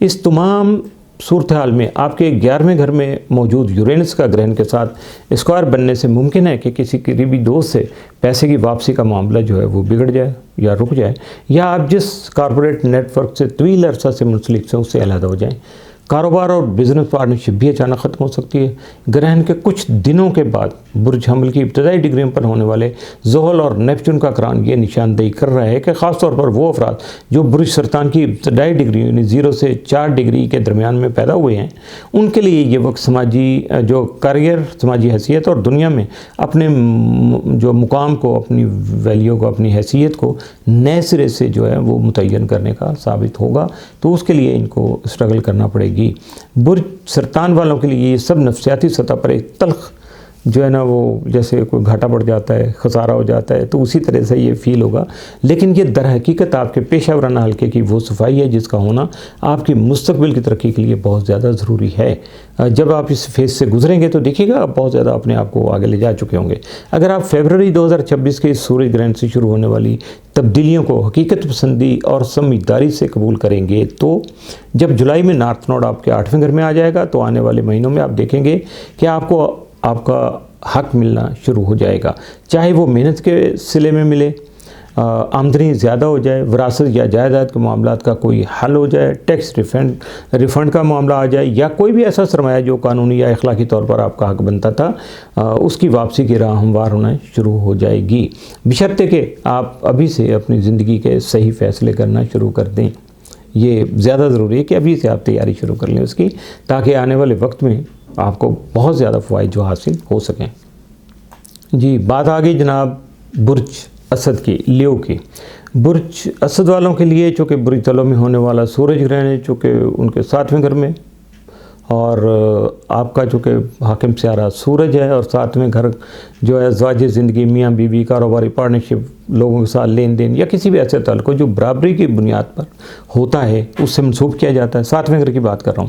اس تمام صورتحال میں آپ کے 11ویں گھر میں موجود یورینس کا گرہن کے ساتھ اسکوائر بننے سے ممکن ہے کہ کسی قریبی دوست سے پیسے کی واپسی کا معاملہ جو ہے وہ بگڑ جائے یا رک جائے، یا آپ جس کارپوریٹ نیٹ ورک سے طویل عرصہ سے منسلک سے اس سے علیحدہ ہو جائیں۔ کاروبار اور بزنس پارٹنرشپ بھی اچانک ختم ہو سکتی ہے۔ گرہن کے کچھ دنوں کے بعد برج حمل کی ابتدائی ڈگریوں پر ہونے والے زحل اور نیپچون کا قران یہ نشاندہی کر رہا ہے کہ خاص طور پر وہ افراد جو برج سرطان کی ابتدائی ڈگری یعنی 0 سے 4 ڈگری کے درمیان میں پیدا ہوئے ہیں ان کے لیے یہ وقت سماجی جو کیریئر، سماجی حیثیت اور دنیا میں اپنے جو مقام کو، اپنی ویلیو کو، اپنی حیثیت کو نئے سرے سے جو ہے وہ متعین کرنے کا ثابت ہوگا، تو اس کے لیے ان کو اسٹرگل کرنا پڑے گی۔ برج سرطان والوں کے لیے یہ سب نفسیاتی سطح پر ایک تلخ جو ہے نا وہ جیسے کوئی گھاٹا پڑ جاتا ہے، خسارہ ہو جاتا ہے، تو اسی طرح سے یہ فیل ہوگا، لیکن یہ در حقیقت آپ کے پیشہ ورانہ حلقے کی وہ صفائی ہے جس کا ہونا آپ کی مستقبل کی ترقی کے لیے بہت زیادہ ضروری ہے۔ جب آپ اس فیز سے گزریں گے تو دیکھیے گا آپ بہت زیادہ اپنے آپ کو آگے لے جا چکے ہوں گے۔ اگر آپ فیبروری 2026 کے سورج گرہن سے شروع ہونے والی تبدیلیوں کو حقیقت پسندی اور سمجھداری سے قبول کریں گے تو جب جولائی میں نارتھ نوڈ آپ کے 8ویں گھر میں آ جائے گا تو آنے والے مہینوں میں آپ دیکھیں گے کہ آپ کو آپ کا حق ملنا شروع ہو جائے گا، چاہے وہ محنت کے صلے میں ملے، آمدنی زیادہ ہو جائے، وراثت یا جائیداد کے معاملات کا کوئی حل ہو جائے، ٹیکس ریفنڈ کا معاملہ آ جائے، یا کوئی بھی ایسا سرمایہ جو قانونی یا اخلاقی طور پر آپ کا حق بنتا تھا اس کی واپسی کی راہ ہموار ہونا شروع ہو جائے گی، بشرطے کہ آپ ابھی سے اپنی زندگی کے صحیح فیصلے کرنا شروع کر دیں۔ یہ زیادہ ضروری ہے کہ ابھی سے آپ تیاری شروع کر لیں اس کی، تاکہ آنے والے وقت میں آپ کو بہت زیادہ فوائد جو حاصل ہو سکیں۔ جی بات آ گئی جناب برج اسد کی، لیو کی۔ برج اسد والوں کے لیے چونکہ برج تلوں میں ہونے والا سورج گرہن ہے، چونکہ ان کے 7ویں گھر میں، اور آپ کا چونکہ حاکم سیارہ سورج ہے، اور 7ویں گھر جو ہے ازواجی زندگی، میاں بیوی، کاروباری پارٹنرشپ، لوگوں کے ساتھ لین دین یا کسی بھی ایسے تعلق جو برابری کی بنیاد پر ہوتا ہے اس سے منسوب کیا جاتا ہے، 7ویں گھر کی بات کر رہا ہوں۔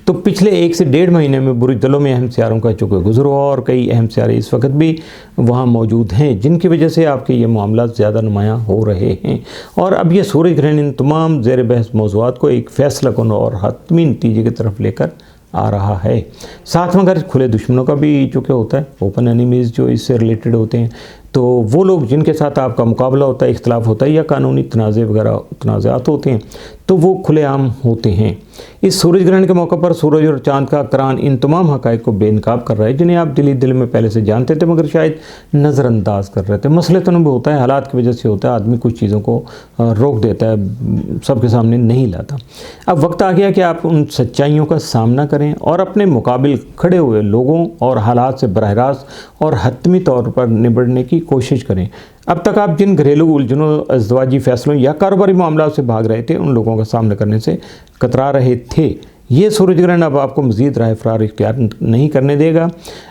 تو پچھلے 1 سے 1.5 مہینے میں برج تلوں میں اہم سیاروں کا چونکہ گزر ہوا، اور کئی اہم سیارے اس وقت بھی وہاں موجود ہیں جن کی وجہ سے آپ کے یہ معاملات زیادہ نمایاں ہو رہے ہیں، اور اب یہ سورج گرہن ان تمام زیر بحث موضوعات کو ایک فیصلہ کن اور حتمی نتیجے کی طرف لے کر آ رہا ہے۔ 7واں گھر کھلے دشمنوں کا بھی چونکہ ہوتا ہے، اوپن اینیمیز جو اس سے ریلیٹڈ ہوتے ہیں، تو وہ لوگ جن کے ساتھ آپ کا مقابلہ ہوتا ہے، اختلاف ہوتا ہے، یا قانونی تنازع وغیرہ تنازعات ہوتے ہیں تو وہ کھلے عام ہوتے ہیں۔ اس سورج گرہن کے موقع پر سورج اور چاند کا قران ان تمام حقائق کو بے نقاب کر رہا ہے جنہیں آپ دل میں پہلے سے جانتے تھے مگر شاید نظر انداز کر رہے تھے۔ مسئلہ تنوع ہوتا ہے، حالات کی وجہ سے ہوتا ہے، آدمی کچھ چیزوں کو روک دیتا ہے، سب کے سامنے نہیں لاتا۔ اب وقت آ گیا کہ آپ ان سچائیوں کا سامنا کریں اور اپنے مقابل کھڑے ہوئے لوگوں اور حالات سے براہ راست اور حتمی طور پر نبڑنے کی کوشش کریں۔ اب تک آپ جن گھریلو الجھنوں، ازدواجی فیصلوں یا کاروباری معاملات سے بھاگ رہے تھے ان لوگوں کا سامنا کرنے سے کترا رہے تھے، یہ سورج گرہن اب آپ کو مزید راہ فرار اختیار نہیں کرنے دے گا۔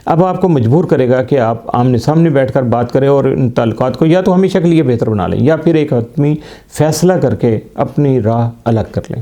اب آپ کو مجبور کرے گا کہ آپ آمنے سامنے بیٹھ کر بات کریں اور ان تعلقات کو یا تو ہمیشہ کے لیے بہتر بنا لیں یا پھر ایک حتمی فیصلہ کر کے اپنی راہ الگ کر لیں۔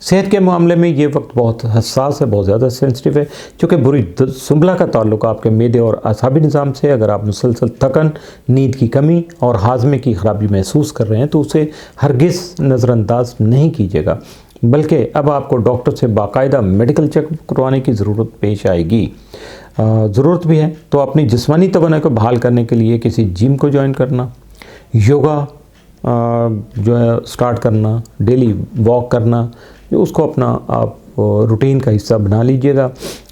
صحت کے معاملے میں یہ وقت بہت حساس ہے، بہت زیادہ سینسٹیو ہے، چونکہ برج سنبلہ کا تعلق آپ کے معدے اور اعصابی نظام سے۔ اگر آپ مسلسل تھکن، نیند کی کمی اور ہاضمے کی خرابی محسوس کر رہے ہیں تو اسے ہرگز نظر انداز نہیں کیجیے گا، بلکہ اب آپ کو ڈاکٹر سے باقاعدہ میڈیکل چیک اپ کروانے کی ضرورت پیش آئے گی۔ ضرورت بھی ہے تو اپنی جسمانی توانائی کو بحال کرنے کے لیے کسی جم کو جوائن کرنا، یوگا جو ہے سٹارٹ کرنا، ڈیلی واک کرنا، اس کو اپنا آپ روٹین کا حصہ بنا لیجئے گا،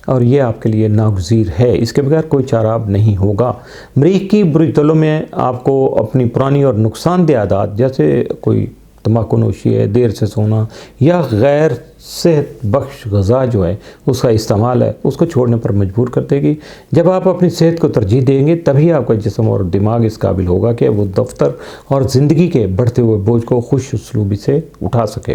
اور یہ آپ کے لیے ناگزیر ہے، اس کے بغیر کوئی چارہ اب نہیں ہوگا۔ مریخ کی برج دلوں میں آپ کو اپنی پرانی اور نقصان دہ عادات جیسے کوئی تمباکو نوشی ہے، دیر سے سونا یا غیر صحت بخش غذا جو ہے اس کا استعمال ہے، اس کو چھوڑنے پر مجبور کر دے گی۔ جب آپ اپنی صحت کو ترجیح دیں گے تبھی آپ کا جسم اور دماغ اس قابل ہوگا کہ وہ دفتر اور زندگی کے بڑھتے ہوئے بوجھ کو خوش اسلوبی سے اٹھا سکے۔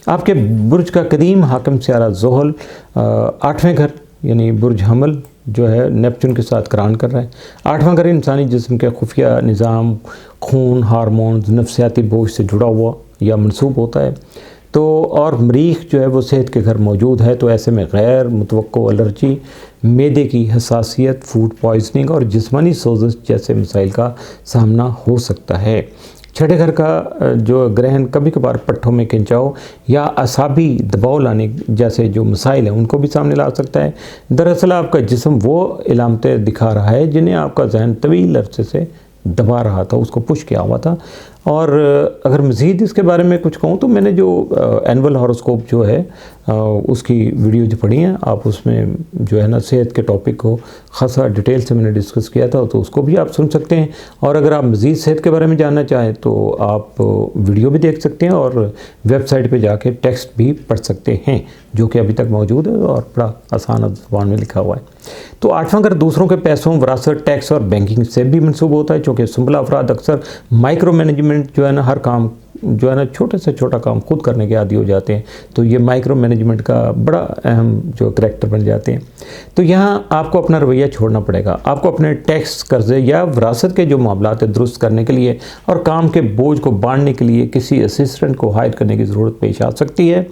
آپ کے برج کا قدیم حاکم سیارہ زحل 8ویں گھر یعنی برج حمل جو ہے نیپچون کے ساتھ قران کر رہا ہے۔ 8واں گھر انسانی جسم کے خفیہ نظام، خون، ہارمونز، نفسیاتی بوجھ سے جڑا ہوا یا منسوب ہوتا ہے، تو اور مریخ جو ہے وہ صحت کے گھر موجود ہے، تو ایسے میں غیر متوقع الرجی، معدے کی حساسیت، فوڈ پوائزننگ اور جسمانی سوزش جیسے مسائل کا سامنا ہو سکتا ہے۔ 6 گھر کا جو گرہن کبھی کبھار پٹھوں میں کھنچاؤ یا اعصابی دباؤ لانے جیسے جو مسائل ہیں ان کو بھی سامنے لا سکتا ہے۔ دراصل آپ کا جسم وہ علامتیں دکھا رہا ہے جنہیں آپ کا ذہن طویل عرصے سے دبا رہا تھا، اس کو پش کیا ہوا تھا۔ اور اگر مزید اس کے بارے میں کچھ کہوں تو میں نے جو اینول ہاروسکوپ جو ہے اس کی ویڈیو جو پڑھی ہیں آپ، اس میں جو ہے نا صحت کے ٹاپک کو خاصا ڈیٹیل سے میں نے ڈسکس کیا تھا، تو اس کو بھی آپ سن سکتے ہیں۔ اور اگر آپ مزید صحت کے بارے میں جاننا چاہیں تو آپ ویڈیو بھی دیکھ سکتے ہیں اور ویب سائٹ پہ جا کے ٹیکسٹ بھی پڑھ سکتے ہیں جو کہ ابھی تک موجود ہے اور بڑا آسان زبان میں لکھا ہوا ہے۔ تو 8واں گھر دوسروں کے پیسوں، وراثت، ٹیکس اور بینکنگ سے بھی منسوب ہوتا ہے، چونکہ سنبلہ افراد اکثر مائکرو مینجمنٹ جو ہے نا، ہر کام جو ہے نا چھوٹے سے چھوٹا کام خود کرنے کے عادی ہو جاتے ہیں، تو یہ مائکرو مینجمنٹ کا بڑا اہم جو کریکٹر بن جاتے ہیں۔ تو یہاں آپ کو اپنا رویہ چھوڑنا پڑے گا، آپ کو اپنے ٹیکس، قرضے یا وراثت کے جو معاملات درست کرنے کے لیے اور کام کے بوجھ کو بانٹنے کے لیے کسی اسسٹنٹ کو ہائر کرنے کی ضرورت پیش آ سکتی ہے،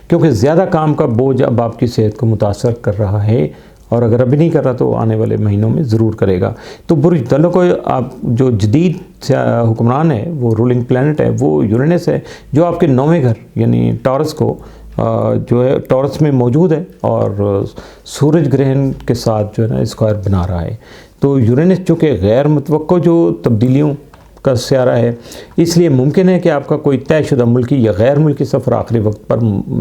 کیونکہ زیادہ کام کا بوجھ اب آپ کی صحت کو متاثر کر رہا ہے، اور اگر ابھی نہیں کر رہا تو آنے والے مہینوں میں ضرور کرے گا۔ تو برج دلوں کو آپ جو جدید حکمران ہے، وہ رولنگ پلانٹ ہے، وہ یورینس ہے، جو آپ کے 9ویں گھر یعنی ٹورس کو جو ہے ٹورس میں موجود ہے اور سورج گرہن کے ساتھ جو ہے نا اسکوائر بنا رہا ہے۔ تو یورینس چونکہ غیر متوقع جو تبدیلیوں کا سیارہ ہے، اس لیے ممکن ہے کہ آپ کا کوئی طے شدہ ملکی یا غیر ملکی سفر آخری وقت پر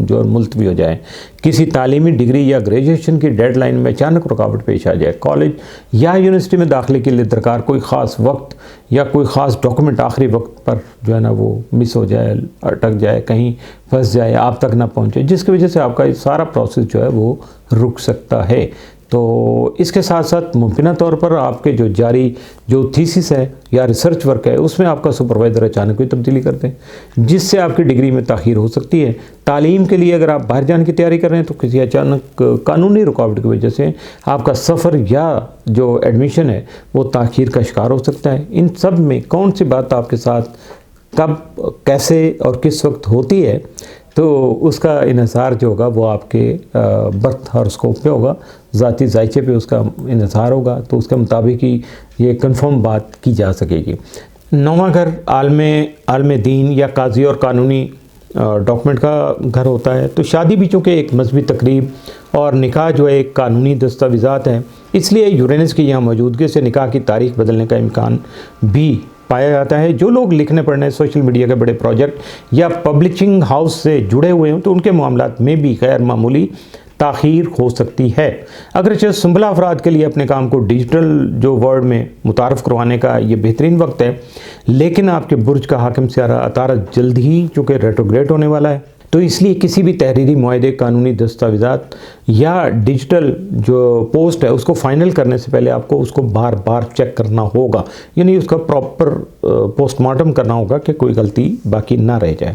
جو ملتوی ہو جائے، کسی تعلیمی ڈگری یا گریجویشن کی ڈیڈ لائن میں اچانک رکاوٹ پیش آ جائے، کالج یا یونیورسٹی میں داخلے کے لیے درکار کوئی خاص وقت یا کوئی خاص ڈاکومنٹ آخری وقت پر جو ہے نا وہ مس ہو جائے، اٹک جائے، کہیں پھنس جائے، آپ تک نہ پہنچے، جس کی وجہ سے آپ کا یہ سارا پروسیس جو ہے وہ رک سکتا ہے۔ تو اس کے ساتھ ساتھ ممکنہ طور پر آپ کے جو جاری جو تھیسس ہے یا ریسرچ ورک ہے اس میں آپ کا سپروائزر اچانک کوئی تبدیلی کر دیں، جس سے آپ کی ڈگری میں تاخیر ہو سکتی ہے۔ تعلیم کے لیے اگر آپ باہر جانے کی تیاری کر رہے ہیں تو کسی اچانک قانونی رکاوٹ کی وجہ سے آپ کا سفر یا جو ایڈمیشن ہے وہ تاخیر کا شکار ہو سکتا ہے۔ ان سب میں کون سی بات آپ کے ساتھ کب، کیسے اور کس وقت ہوتی ہے، تو اس کا انحصار جو ہوگا وہ آپ کے برتھ ہاروسکوپ پہ ہوگا، ذاتی ذائچے پہ اس کا انحصار ہوگا، تو اس کے مطابق ہی یہ کنفرم بات کی جا سکے گی۔ 9واں گھر عالم دین یا قاضی اور قانونی ڈاکومنٹ کا گھر ہوتا ہے، تو شادی بھی چونکہ ایک مذہبی تقریب اور نکاح جو ہے ایک قانونی دستاویزات ہیں، اس لیے یورینس کی یہاں موجودگی سے نکاح کی تاریخ بدلنے کا امکان بھی پایا جاتا ہے۔ جو لوگ لکھنے پڑھنے، سوشل میڈیا کے بڑے پروجیکٹ یا پبلشنگ ہاؤس سے جڑے ہوئے ہوں تو ان کے معاملات میں بھی غیر معمولی تاخیر ہو سکتی ہے۔ اگرچہ سنبلہ افراد کے لیے اپنے کام کو ڈیجیٹل جو ورلڈ میں متعارف کروانے کا یہ بہترین وقت ہے، لیکن آپ کے برج کا حاکم سیارہ عطارد جلد ہی چونکہ ریٹروگریڈ ہونے والا ہے، تو اس لیے کسی بھی تحریری معاہدے، قانونی دستاویزات یا ڈیجیٹل جو پوسٹ ہے اس کو فائنل کرنے سے پہلے آپ کو اس کو بار بار چیک کرنا ہوگا، یعنی اس کا پراپر پوسٹ مارٹم کرنا ہوگا کہ کوئی غلطی باقی نہ رہ جائے۔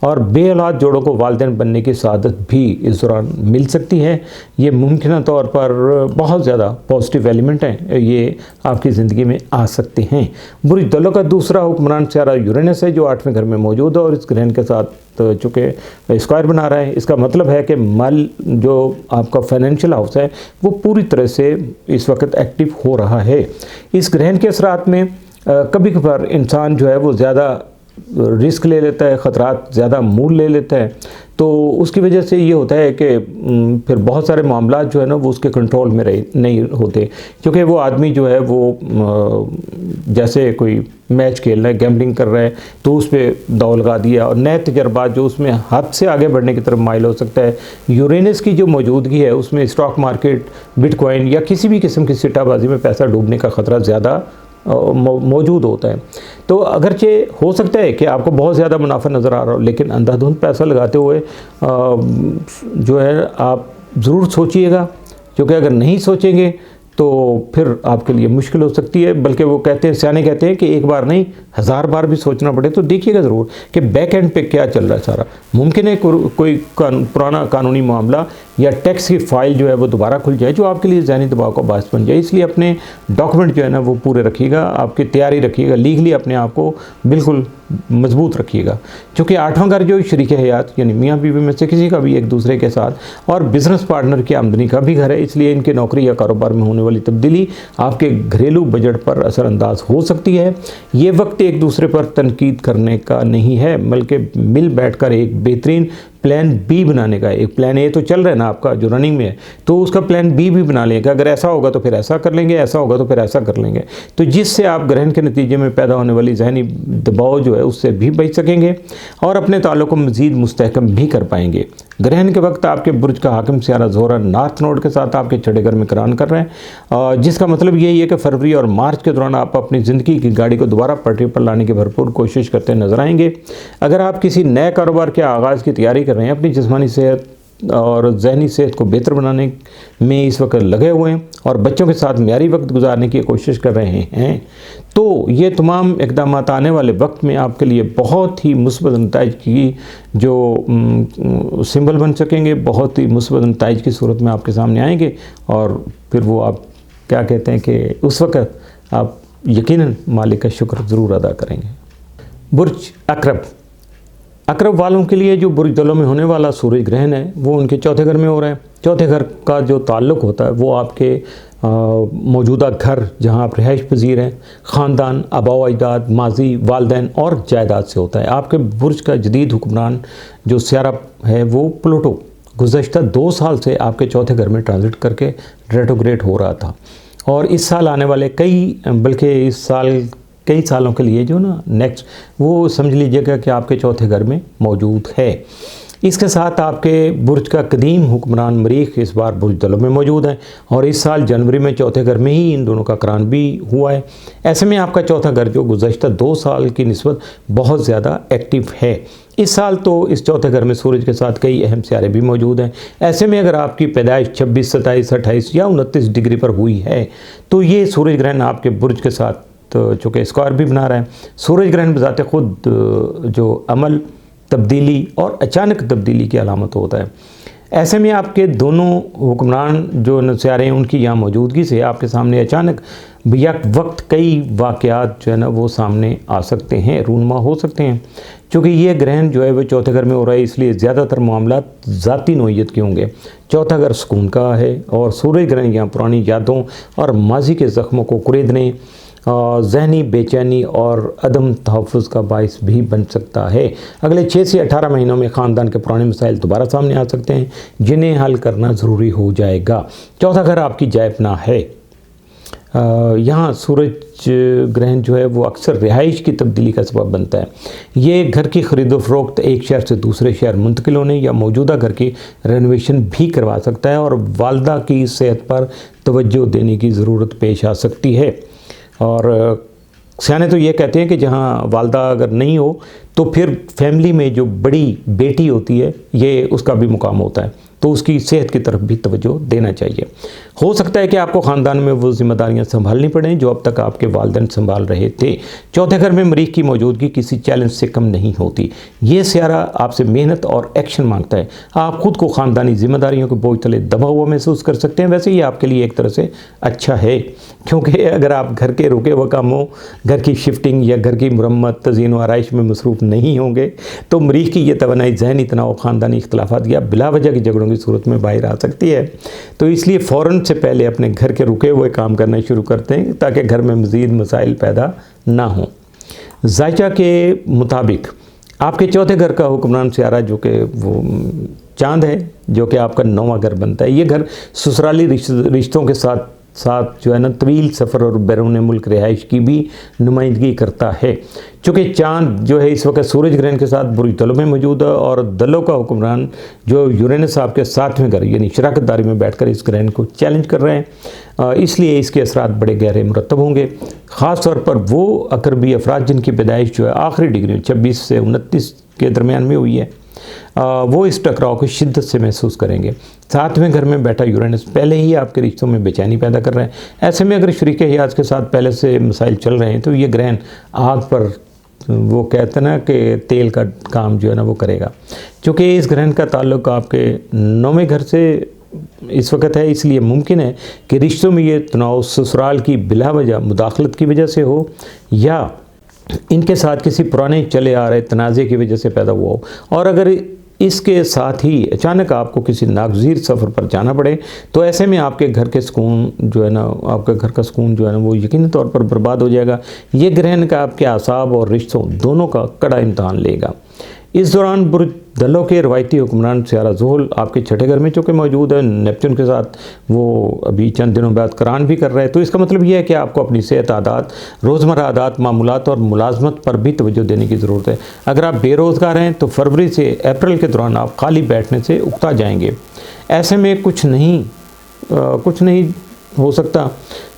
اور بے اولاد جوڑوں کو والدین بننے کی سعادت بھی اس دوران مل سکتی ہے۔ یہ ممکنہ طور پر بہت زیادہ پازیٹیو ایلیمنٹ ہیں، یہ آپ کی زندگی میں آ سکتے ہیں۔ برج دلو کا دوسرا حکمران سیارہ یورینس ہے جو 8ویں گھر میں موجود ہے اور اس گرہن کے ساتھ چونکہ اسکوائر بنا رہا ہے۔ اس کا مطلب ہے کہ مال جو آپ کا فائنینشیل ہاؤس ہے وہ پوری طرح سے اس وقت ایکٹیو ہو رہا ہے۔ اس گرہن کے اثرات میں کبھی کبھار انسان جو ہے وہ زیادہ رسک لے لیتا ہے، خطرات زیادہ مول لے لیتا ہے، تو اس کی وجہ سے یہ ہوتا ہے کہ پھر بہت سارے معاملات جو ہے نا وہ اس کے کنٹرول میں نہیں ہوتے، کیونکہ وہ آدمی جو ہے وہ جیسے کوئی میچ کھیل رہا ہے، گیمبلنگ کر رہا ہے تو اس پہ داؤ لگا دیا اور نئے تجربات جو اس میں حد سے آگے بڑھنے کی طرف مائل ہو سکتا ہے۔ یورینس کی جو موجودگی ہے اس میں اسٹاک مارکیٹ، بٹ کوائن یا کسی بھی قسم کی سٹہ بازی میں پیسہ ڈوبنے کا خطرہ زیادہ موجود ہوتا ہے۔ تو اگرچہ ہو سکتا ہے کہ آپ کو بہت زیادہ منافع نظر آ رہا ہو، لیکن اندھا دھند پیسہ لگاتے ہوئے جو ہے آپ ضرور سوچئے گا، کیونکہ اگر نہیں سوچیں گے تو پھر آپ کے لیے مشکل ہو سکتی ہے۔ بلکہ وہ کہتے ہیں، سیانے کہتے ہیں کہ ایک بار نہیں 1000 بار بھی سوچنا پڑے تو دیکھیے گا ضرور کہ بیک اینڈ پہ کیا چل رہا ہے سارا۔ ممکن ہے کوئی پرانا قانونی معاملہ یا ٹیکس کی فائل جو ہے وہ دوبارہ کھل جائے جو آپ کے لیے ذہنی دباؤ کا باعث بن جائے، اس لیے اپنے ڈاکومنٹ جو ہے نا وہ پورے رکھیے گا، آپ کی تیاری رکھیے گا، لیگلی اپنے آپ کو بالکل مضبوط رکھیے گا، کیونکہ 8واں گھر جو شریک حیات یعنی میاں بیوی میں سے کسی کا بھی ایک دوسرے کے ساتھ اور بزنس پارٹنر کی آمدنی کا بھی گھر ہے، اس لیے ان کے نوکری یا کاروبار میں ہونے والی تبدیلی آپ کے گھریلو بجٹ پر اثر انداز ہو سکتی ہے۔ یہ وقت ایک دوسرے پر تنقید کرنے کا نہیں ہے، بلکہ مل بیٹھ کر ایک بہترین پلان بی بنانے کا۔ ایک پلان اے تو چل رہا ہے نا آپ کا جو رننگ میں ہے، تو اس کا پلان بی بھی بنا لیں کہ اگر ایسا ہوگا تو پھر ایسا کر لیں گے، ایسا ہوگا تو پھر ایسا کر لیں گے، تو جس سے آپ گرہن کے نتیجے میں پیدا ہونے والی ذہنی دباؤ جو ہے اس سے بھی بچ سکیں گے اور اپنے تعلق کو مزید مستحکم بھی کر پائیں گے۔ گرہن کے وقت آپ کے برج کا حاکم سیارہ زہرہ نارتھ نوڈ کے ساتھ آپ کے 6 گھر میں قران کر رہے ہیں، جس کا مطلب یہی ہے کہ فروری اور مارچ کے دوران آپ اپنی زندگی کی گاڑی کو دوبارہ پٹری پر لانے کی بھرپور کوشش کرتے نظر آئیں گے۔ اگر آپ کسی نئے کاروبار کے آغاز کی تیاری کر رہے ہیں، اپنی جسمانی صحت اور ذہنی صحت کو بہتر بنانے میں اس وقت لگے ہوئے ہیں اور بچوں کے ساتھ معیاری وقت گزارنے کی کوشش کر رہے ہیں، تو یہ تمام اقدامات آنے والے وقت میں آپ کے لیے بہت ہی مثبت نتائج کی جو سمبل بن سکیں گے، بہت ہی مثبت نتائج کی صورت میں آپ کے سامنے آئیں گے، اور پھر وہ آپ کیا کہتے ہیں کہ اس وقت آپ یقیناً مالک کا شکر ضرور ادا کریں گے۔ برج اکرب، اکرب والوں کے لیے جو برج دلو میں ہونے والا سورج گرہن ہے وہ ان کے 4تھے گھر میں ہو رہا ہے۔ 4تھے گھر کا جو تعلق ہوتا ہے وہ آپ کے موجودہ گھر جہاں آپ رہائش پذیر ہیں، خاندان، آباء و اجداد، ماضی، والدین اور جائیداد سے ہوتا ہے۔ آپ کے برج کا جدید حکمران جو سیارہ ہے وہ پلوٹو گزشتہ 2 سال سے آپ کے 4تھے گھر میں ٹرانزٹ کر کے ریٹروگریڈ ہو رہا تھا، اور اس سال آنے والے بلکہ اس سال کئی سالوں کے لیے جو نا نیکسٹ وہ سمجھ لیجئے گا کہ آپ کے 4تھے گھر میں موجود ہے۔ اس کے ساتھ آپ کے برج کا قدیم حکمران مریخ اس بار برج دلو میں موجود ہیں، اور اس سال جنوری میں 4تھے گھر میں ہی ان دونوں کا قران بھی ہوا ہے۔ ایسے میں آپ کا 4تھا گھر جو گزشتہ 2 سال کی نسبت بہت زیادہ ایکٹیو ہے۔ اس سال تو اس 4تھے گھر میں سورج کے ساتھ کئی اہم سیارے بھی موجود ہیں۔ ایسے میں اگر آپ کی پیدائش 26، 27، 28 یا 29 ڈگری پر ہوئی ہے تو یہ سورج گرہن آپ کے برج کے ساتھ چونکہ اسکوائر بھی بنا رہا ہے۔ سورج گرہن بذات خود جو عمل، تبدیلی اور اچانک تبدیلی کی علامت ہوتا ہے۔ ایسے میں آپ کے دونوں حکمران جو سیارے ہیں ان کی یہاں موجودگی سے آپ کے سامنے اچانک یک وقت کئی واقعات جو ہے نا وہ سامنے آ سکتے ہیں، رونما ہو سکتے ہیں، چونکہ یہ گرہن جو ہے وہ 4تھے گھر میں ہو رہا ہے، اس لیے زیادہ تر معاملات ذاتی نوعیت کے ہوں گے۔ 4تھا گھر سکون کا ہے اور سورج گرہن یہاں پرانی یادوں اور ماضی کے زخموں کو کریدنے، ذہنی بے چینی اور عدم تحفظ کا باعث بھی بن سکتا ہے۔ اگلے 6 سے 18 مہینوں میں خاندان کے پرانے مسائل دوبارہ سامنے آ سکتے ہیں جنہیں حل کرنا ضروری ہو جائے گا۔ 4تھا گھر آپ کی جائے پناہ ہے۔ یہاں سورج گرہن جو ہے وہ اکثر رہائش کی تبدیلی کا سبب بنتا ہے۔ یہ گھر کی خرید و فروخت، ایک شہر سے دوسرے شہر منتقل ہونے یا موجودہ گھر کی رینوویشن بھی کروا سکتا ہے، اور والدہ کی صحت پر توجہ دینے کی ضرورت پیش آ سکتی ہے۔ اور سیانے تو یہ کہتے ہیں کہ جہاں والدہ اگر نہیں ہو تو پھر فیملی میں جو بڑی بیٹی ہوتی ہے یہ اس کا بھی مقام ہوتا ہے، تو اس کی صحت کی طرف بھی توجہ دینا چاہیے۔ ہو سکتا ہے کہ آپ کو خاندان میں وہ ذمہ داریاں سنبھالنی پڑیں جو اب تک آپ کے والدین سنبھال رہے تھے۔ چوتھے گھر میں مریخ کی موجودگی کسی چیلنج سے کم نہیں ہوتی۔ یہ سیارہ آپ سے محنت اور ایکشن مانگتا ہے۔ آپ خود کو خاندانی ذمہ داریوں کے بوجھ تلے دبا ہوا محسوس کر سکتے ہیں۔ ویسے یہ آپ کے لیے ایک طرح سے اچھا ہے، کیونکہ اگر آپ گھر کے رکے ہوئے کاموں، گھر کی شفٹنگ یا گھر کی مرمت، تزئین و آرائش میں مصروف نہیں ہوں گے تو مریخ کی یہ توانائی ذہنی تناؤ، خاندانی اختلافات یا بلا وجہ کی جھگڑوں کی صورت میں باہر آ سکتی ہے۔ تو اس لیے فوراً سے پہلے اپنے گھر کے رکے ہوئے کام کرنا شروع کرتے ہیں تاکہ گھر میں مزید مسائل پیدا نہ ہوں۔ زائچہ کے مطابق آپ کے چوتھے گھر کا حکمران سیارہ جو کہ وہ چاند ہے، جو کہ آپ کا 9واں گھر بنتا ہے، یہ گھر سسرالی رشتوں کے ساتھ جو ہے نا طویل سفر اور بیرون ملک رہائش کی بھی نمائندگی کرتا ہے۔ چونکہ چاند جو ہے اس وقت سورج گرہن کے ساتھ برج دلو میں موجود ہے اور دلو کا حکمران جو یورینس آپ کے 7ویں گھر یعنی شراکت داری میں بیٹھ کر اس گرہن کو چیلنج کر رہے ہیں، اس لیے اس کے اثرات بڑے گہرے مرتب ہوں گے۔ خاص طور پر وہ اقربی افراد جن کی پیدائش جو ہے آخری ڈگری 26 سے 29 کے درمیان میں ہوئی ہے، وہ اس ٹکراؤ کو شدت سے محسوس کریں گے۔ 7ویں گھر میں بیٹھا یورینس پہلے ہی آپ کے رشتوں میں بے چینی پیدا کر رہے ہیں۔ ایسے میں اگر شریک حیات کے ساتھ پہلے سے مسائل چل رہے ہیں تو یہ گرہن آگ پر وہ کہتے ہیں نا کہ تیل کا کام جو ہے نا وہ کرے گا۔ چونکہ اس گرہن کا تعلق آپ کے 9ویں گھر سے اس وقت ہے، اس لیے ممکن ہے کہ رشتوں میں یہ تناؤ سسرال کی بلا وجہ مداخلت کی وجہ سے ہو یا ان کے ساتھ کسی پرانے چلے آ رہے تنازع کی وجہ سے پیدا ہوا ہو۔ اور اگر اس کے ساتھ ہی اچانک آپ کو کسی ناگزیر سفر پر جانا پڑے تو ایسے میں آپ کے گھر کے سکون جو ہے نا، آپ کے گھر کا سکون جو ہے نا وہ یقینی طور پر برباد ہو جائے گا۔ یہ گرہن کا آپ کے اعصاب اور رشتوں دونوں کا کڑا امتحان لے گا۔ اس دوران برج دلو کے روایتی حکمران سیارہ زحل آپ کے 6 گھر میں چونکہ موجود ہے، نیپچون کے ساتھ وہ ابھی چند دنوں بعد قران بھی کر رہے ہیں، تو اس کا مطلب یہ ہے کہ آپ کو اپنی صحت، عادات، روزمرہ عادات، معمولات اور ملازمت پر بھی توجہ دینے کی ضرورت ہے۔ اگر آپ بے روزگار ہیں تو فروری سے اپریل کے دوران آپ خالی بیٹھنے سے اکتا جائیں گے۔ ایسے میں کچھ نہیں ہو سکتا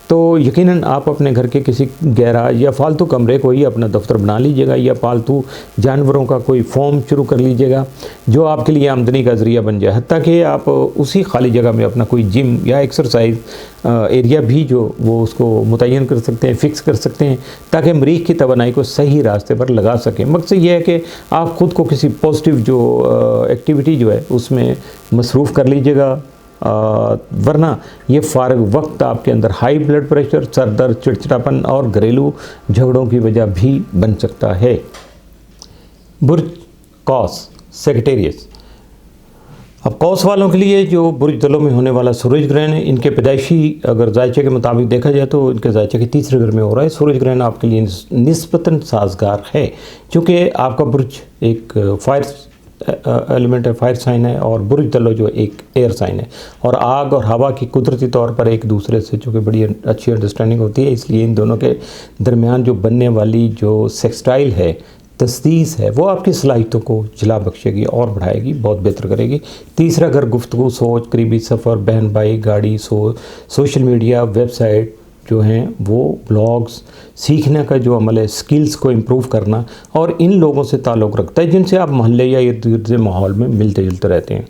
تو یقیناً آپ اپنے گھر کے کسی گیراج یا فالتو کمرے کو ہی اپنا دفتر بنا لیجئے گا یا پالتو جانوروں کا کوئی فارم شروع کر لیجئے گا جو آپ کے لیے آمدنی کا ذریعہ بن جائے، حتیٰ کہ آپ اسی خالی جگہ میں اپنا کوئی جم یا ایکسرسائز ایریا بھی جو وہ اس کو متعین کر سکتے ہیں، فکس کر سکتے ہیں تاکہ مریخ کی توانائی کو صحیح راستے پر لگا سکیں۔ مقصد یہ ہے کہ آپ خود کو کسی پازیٹیو جو ایکٹیویٹی جو ہے اس میں مصروف کر لیجئے گا، ورنہ یہ فارغ وقت آپ کے اندر ہائی بلڈ پریشر، سر درد، چڑچڑاپن اور گھریلو جھگڑوں کی وجہ بھی بن سکتا ہے۔ برج قوس سیکٹیریس، اب قوس والوں کے لیے جو برج دلو میں ہونے والا سورج گرہن ہے، ان کے پیدائشی اگر زائچہ کے مطابق دیکھا جائے تو ان کے زائچہ کے 3 گھر میں ہو رہا ہے۔ سورج گرہن آپ کے لیے نسبتاً سازگار ہے چونکہ آپ کا برج ایک فائر ایلیمنٹ ہے، فائر سائن ہے، اور برج دلو جو ایک ایئر سائن ہے، اور آگ اور ہوا کی قدرتی طور پر ایک دوسرے سے چونکہ بڑی اچھی انڈرسٹینڈنگ ہوتی ہے، اس لیے ان دونوں کے درمیان جو بننے والی جو سیکسٹائل ہے، تسدیس ہے، وہ آپ کی صلاحیتوں کو جلا بخشے گی اور بڑھائے گی، بہت بہتر کرے گی۔ 3 گھر گفتگو، سوچ، قریبی سفر، بہن بھائی، گاڑی، سوشل میڈیا، ویب سائٹ جو ہیں وہ بلاگز، سیکھنے کا جو عمل ہے، سکلز کو امپروو کرنا، اور ان لوگوں سے تعلق رکھتا ہے جن سے آپ محلے یا ارد گرد ماحول میں ملتے جلتے رہتے ہیں۔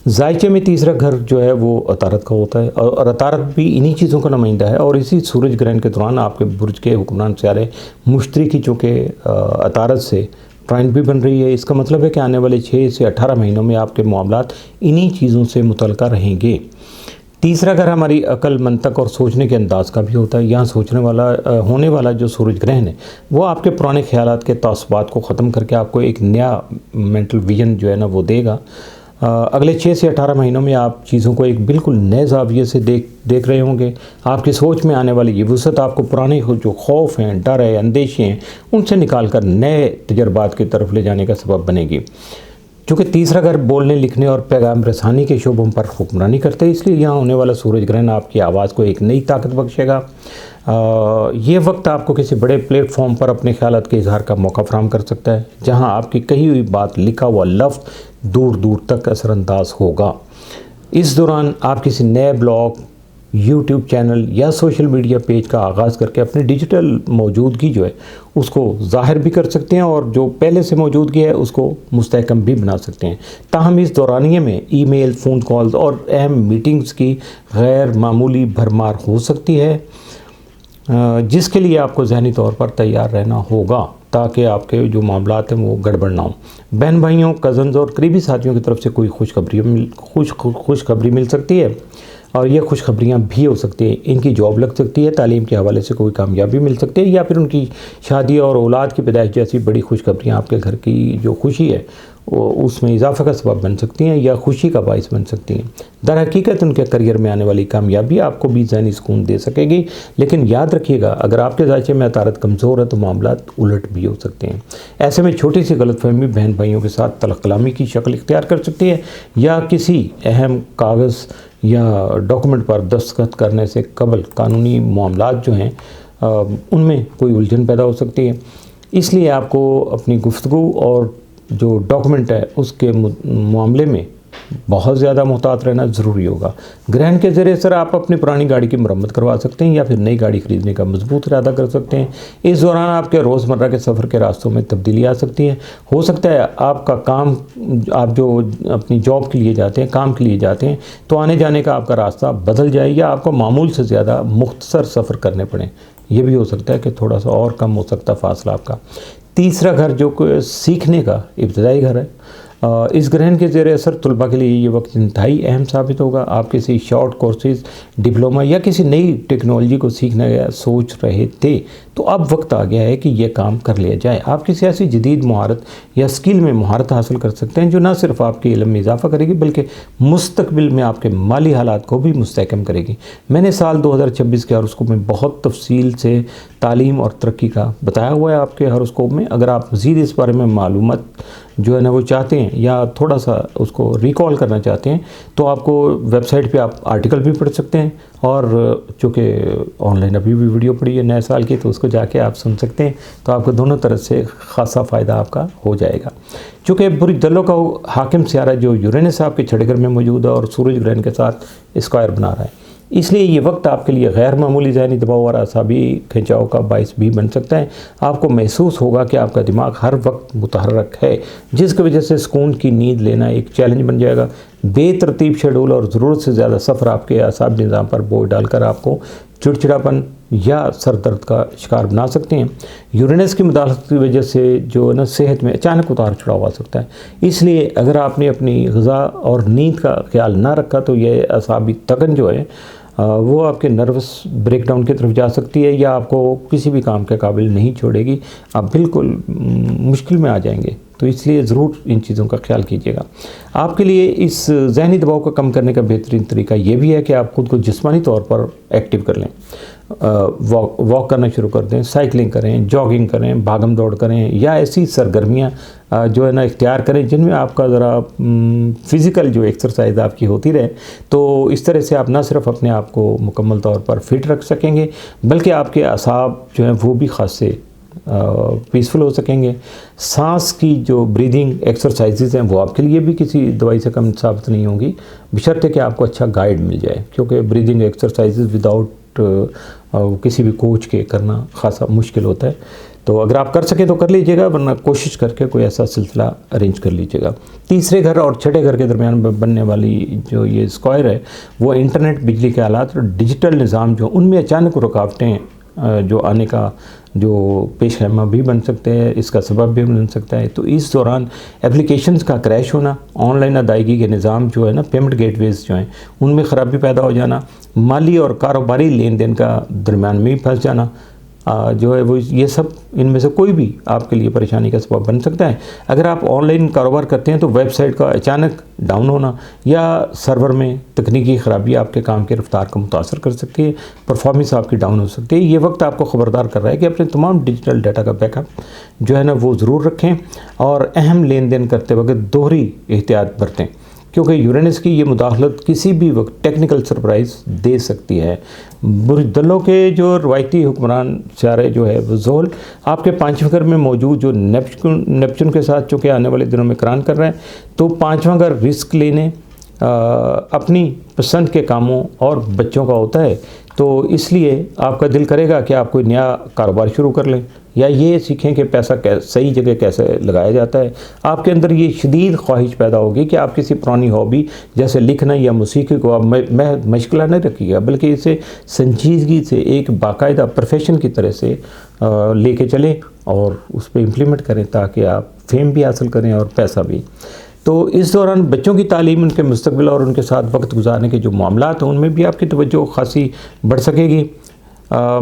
زائچے میں 3 گھر جو ہے وہ عطارد کا ہوتا ہے، اور عطارد بھی انہی چیزوں کا نمائندہ ہے، اور اسی سورج گرہن کے دوران آپ کے برج کے حکمران سیارے مشتری کی چونکہ عطارد سے ٹرائن بھی بن رہی ہے، اس کا مطلب ہے کہ آنے والے 6 سے 18 مہینوں میں آپ کے معاملات انہی چیزوں سے متعلقہ رہیں گے۔ 3 گھر ہماری عقل، منطق اور سوچنے کے انداز کا بھی ہوتا ہے۔ یہاں ہونے والا جو سورج گرہن ہے وہ آپ کے پرانے خیالات کے تعصبات کو ختم کر کے آپ کو ایک نیا مینٹل ویژن جو ہے نا وہ دے گا۔ اگلے 6 سے 18 مہینوں میں آپ چیزوں کو ایک بالکل نئے زاویے سے دیکھ رہے ہوں گے۔ آپ کی سوچ میں آنے والی یہ وسعت آپ کو پرانے جو خوف ہیں، ڈر ہے، اندیشے ہیں، ان سے نکال کر نئے تجربات کی طرف لے جانے کا سبب بنے گی۔ چونکہ 3 گھر بولنے، لکھنے اور پیغام رسانی کے شعبوں پر حکمرانی کرتے ہیں، اس لیے یہاں ہونے والا سورج گرہن آپ کی آواز کو ایک نئی طاقت بخشے گا۔ یہ وقت آپ کو کسی بڑے پلیٹ فارم پر اپنے خیالات کے اظہار کا موقع فراہم کر سکتا ہے، جہاں آپ کی کہی ہوئی بات، لکھا ہوا لفظ دور دور تک اثر انداز ہوگا۔ اس دوران آپ کسی نئے بلاگ، یوٹیوب چینل یا سوشل میڈیا پیج کا آغاز کر کے اپنی ڈیجیٹل موجودگی جو ہے اس کو ظاہر بھی کر سکتے ہیں اور جو پہلے سے موجودگی ہے اس کو مستحکم بھی بنا سکتے ہیں۔ تاہم اس دورانیے میں ای میل، فون کالز اور اہم میٹنگز کی غیر معمولی بھرمار ہو سکتی ہے، جس کے لیے آپ کو ذہنی طور پر تیار رہنا ہوگا تاکہ آپ کے جو معاملات ہیں وہ گڑبڑ نہ ہوں۔ بہن بھائیوں، کزنز اور قریبی ساتھیوں کی طرف سے کوئی خوشخبری مل سکتی ہے، اور یہ خوشخبریاں بھی ہو سکتی ہیں۔ ان کی جاب لگ سکتی ہے، تعلیم کے حوالے سے کوئی کامیابی مل سکتی ہے، یا پھر ان کی شادی اور اولاد کی پیدائش جیسی بڑی خوشخبریاں آپ کے گھر کی جو خوشی ہے اس میں اضافہ کا سبب بن سکتی ہیں یا خوشی کا باعث بن سکتی ہیں۔ در حقیقت ان کے کریئر میں آنے والی کامیابی آپ کو بھی ذہنی سکون دے سکے گی، لیکن یاد رکھیے گا اگر آپ کے ذائقے میں عطارد کمزور ہے تو معاملات الٹ بھی ہو سکتے ہیں۔ ایسے میں چھوٹی سی غلط فہمی بہن بھائیوں کے ساتھ تلخ کلامی کی شکل اختیار کر سکتی ہے، یا کسی اہم کاغذ یا ڈاکومنٹ پر دستخط کرنے سے قبل قانونی معاملات جو ہیں ان میں کوئی الجھن پیدا ہو سکتی ہے۔ اس لیے آپ کو اپنی گفتگو اور جو ڈاکومنٹ ہے اس کے معاملے میں بہت زیادہ محتاط رہنا ضروری ہوگا۔ گرہن کے ذریعے سر آپ اپنی پرانی گاڑی کی مرمت کروا سکتے ہیں یا پھر نئی گاڑی خریدنے کا مضبوط ارادہ کر سکتے ہیں۔ اس دوران آپ کے روزمرہ کے سفر کے راستوں میں تبدیلی آ سکتی ہے۔ ہو سکتا ہے آپ کا کام، آپ جو اپنی جاب کے لیے جاتے ہیں، کام کے لیے جاتے ہیں، تو آنے جانے کا آپ کا راستہ بدل جائے یا آپ کو معمول سے زیادہ مختصر سفر کرنے پڑیں۔ یہ بھی ہو سکتا ہے کہ تھوڑا سا اور کم ہو سکتا ہے فاصلہ آپ کا۔ تیسرا گھر جو سیکھنے کا ابتدائی گھر ہے، اس گرہن کے زیر اثر طلباء کے لیے یہ وقت انتہائی اہم ثابت ہوگا۔ آپ کسی شارٹ کورسز، ڈپلومہ یا کسی نئی ٹیکنالوجی کو سیکھنے کا سوچ رہے تھے تو اب وقت آ گیا ہے کہ یہ کام کر لیا جائے۔ آپ کسی ایسی جدید مہارت یا سکل میں مہارت حاصل کر سکتے ہیں جو نہ صرف آپ کے علم میں اضافہ کرے گی بلکہ مستقبل میں آپ کے مالی حالات کو بھی مستحکم کرے گی۔ میں نے سال 2026 کے ہاروسکوپ میں بہت تفصیل سے تعلیم اور ترقی کا بتایا ہوا ہے آپ کے ہاروسکوپ میں۔ اگر آپ مزید اس بارے میں معلومات جو ہے نا وہ چاہتے ہیں یا تھوڑا سا اس کو ریکال کرنا چاہتے ہیں تو آپ کو ویب سائٹ پہ آپ آرٹیکل بھی پڑھ سکتے ہیں، اور چونکہ آن لائن ابھی بھی ویڈیو پڑی ہے نئے سال کی تو اس کو جا کے آپ سن سکتے ہیں، تو آپ کو دونوں طرف سے خاصا فائدہ آپ کا ہو جائے گا۔ چونکہ برج دلو کا حاکم سیارہ جو یورینس آپ کے چھٹے گھر میں موجود ہے اور سورج گرہن کے ساتھ اسکوائر بنا رہا ہے، اس لیے یہ وقت آپ کے لیے غیر معمولی ذہنی دباؤ اور اعصابی کھنچاؤ کا باعث بھی بن سکتا ہے۔ آپ کو محسوس ہوگا کہ آپ کا دماغ ہر وقت متحرک ہے، جس کی وجہ سے سکون کی نیند لینا ایک چیلنج بن جائے گا۔ بے ترتیب شیڈول اور ضرورت سے زیادہ سفر آپ کے اعصابی نظام پر بوجھ ڈال کر آپ کو چڑچڑاپن یا سر درد کا شکار بنا سکتے ہیں۔ یورینس کی مداخلت کی وجہ سے جو ہے نا صحت میں اچانک اتار چڑھاؤ آ سکتا ہے۔ اس لیے اگر آپ نے اپنی غذا اور نیند کا خیال نہ رکھا تو یہ اعصابی تکن جو ہے وہ آپ کے نروس بریک ڈاؤن کی طرف جا سکتی ہے یا آپ کو کسی بھی کام کے قابل نہیں چھوڑے گی، آپ بالکل مشکل میں آ جائیں گے۔ تو اس لیے ضرور ان چیزوں کا خیال کیجیے گا۔ آپ کے لیے اس ذہنی دباؤ کو کم کرنے کا بہترین طریقہ یہ بھی ہے کہ آپ خود کو جسمانی طور پر ایکٹیو کر لیں، واک کرنا شروع کر دیں، سائیکلنگ کریں، جاگنگ کریں، بھاگم دوڑ کریں، یا ایسی سرگرمیاں جو ہے نا اختیار کریں جن میں آپ کا ذرا فزیکل جو ایکسرسائز آپ کی ہوتی رہے، تو اس طرح سے آپ نہ صرف اپنے آپ کو مکمل طور پر فٹ رکھ سکیں گے بلکہ آپ کے اعصاب جو ہیں وہ بھی خاصے پیسفل ہو سکیں گے۔ سانس کی جو بریدنگ ایکسرسائزز ہیں وہ آپ کے لیے بھی کسی دوائی سے کم ثابت نہیں ہوں گی، بشرطے کہ آپ کو اچھا گائیڈ مل جائے، کیونکہ بریدنگ ایکسرسائزز وداؤٹ کسی بھی کوچ کے کرنا خاصا مشکل ہوتا ہے۔ تو اگر آپ کر سکیں تو کر لیجئے گا، ورنہ کوشش کر کے کوئی ایسا سلسلہ ارینج کر لیجئے گا۔ تیسرے گھر اور چھٹے گھر کے درمیان بننے والی جو یہ اسکوائر ہے وہ انٹرنیٹ، بجلی کے آلات اور ڈیجیٹل نظام جو ان میں اچانک رکاوٹیں جو آنے کا جو پیش خیمہ بھی بن سکتے ہیں، اس کا سبب بھی بن سکتا ہے۔ تو اس دوران اپلیکیشنز کا کریش ہونا، آن لائن ادائیگی کے نظام جو ہے نا، پیمنٹ گیٹ ویز جو ہیں ان میں خرابی پیدا ہو جانا، مالی اور کاروباری لین دین کا درمیان میں پھنس جانا جو ہے وہ یہ سب ان میں سے کوئی بھی آپ کے لیے پریشانی کا سبب بن سکتا ہے۔ اگر آپ آن لائن کاروبار کرتے ہیں تو ویب سائٹ کا اچانک ڈاؤن ہونا یا سرور میں تکنیکی خرابی آپ کے کام کی رفتار کو متاثر کر سکتی ہے، پرفارمنس آپ کی ڈاؤن ہو سکتی ہے۔ یہ وقت آپ کو خبردار کر رہا ہے کہ اپنے تمام ڈیجیٹل ڈیٹا کا بیک اپ جو ہے نا وہ ضرور رکھیں اور اہم لین دین کرتے وقت دوہری احتیاط برتیں، کیونکہ یورینس کی یہ مداخلت کسی بھی وقت ٹیکنیکل سرپرائز دے سکتی ہے۔ برج دلو کے جو روایتی حکمران سیارے جو ہے وہ زحل آپ کے 5ویں گھر میں موجود جو نیپچون کے ساتھ چونکہ آنے والے دنوں میں قران کر رہے ہیں، تو 5واں گھر رسک لینے، اپنی پسند کے کاموں اور بچوں کا ہوتا ہے، تو اس لیے آپ کا دل کرے گا کہ آپ کوئی نیا کاروبار شروع کر لیں یا یہ سیکھیں کہ پیسہ صحیح جگہ کیسے لگایا جاتا ہے، آپ کے اندر یہ شدید خواہش پیدا ہوگی کہ آپ کسی پرانی ہابی جیسے لکھنا یا موسیقی کو آپ مشغلہ نہیں رکھیے گا، بلکہ اسے سنجیدگی سے ایک باقاعدہ پروفیشن کی طرح سے لے کے چلیں اور اس پہ امپلیمنٹ کریں تاکہ آپ فیم بھی حاصل کریں اور پیسہ بھی۔ تو اس دوران بچوں کی تعلیم، ان کے مستقبل اور ان کے ساتھ وقت گزارنے کے جو معاملات ہیں ان میں بھی آپ کی توجہ خاصی بڑھ سکے گی،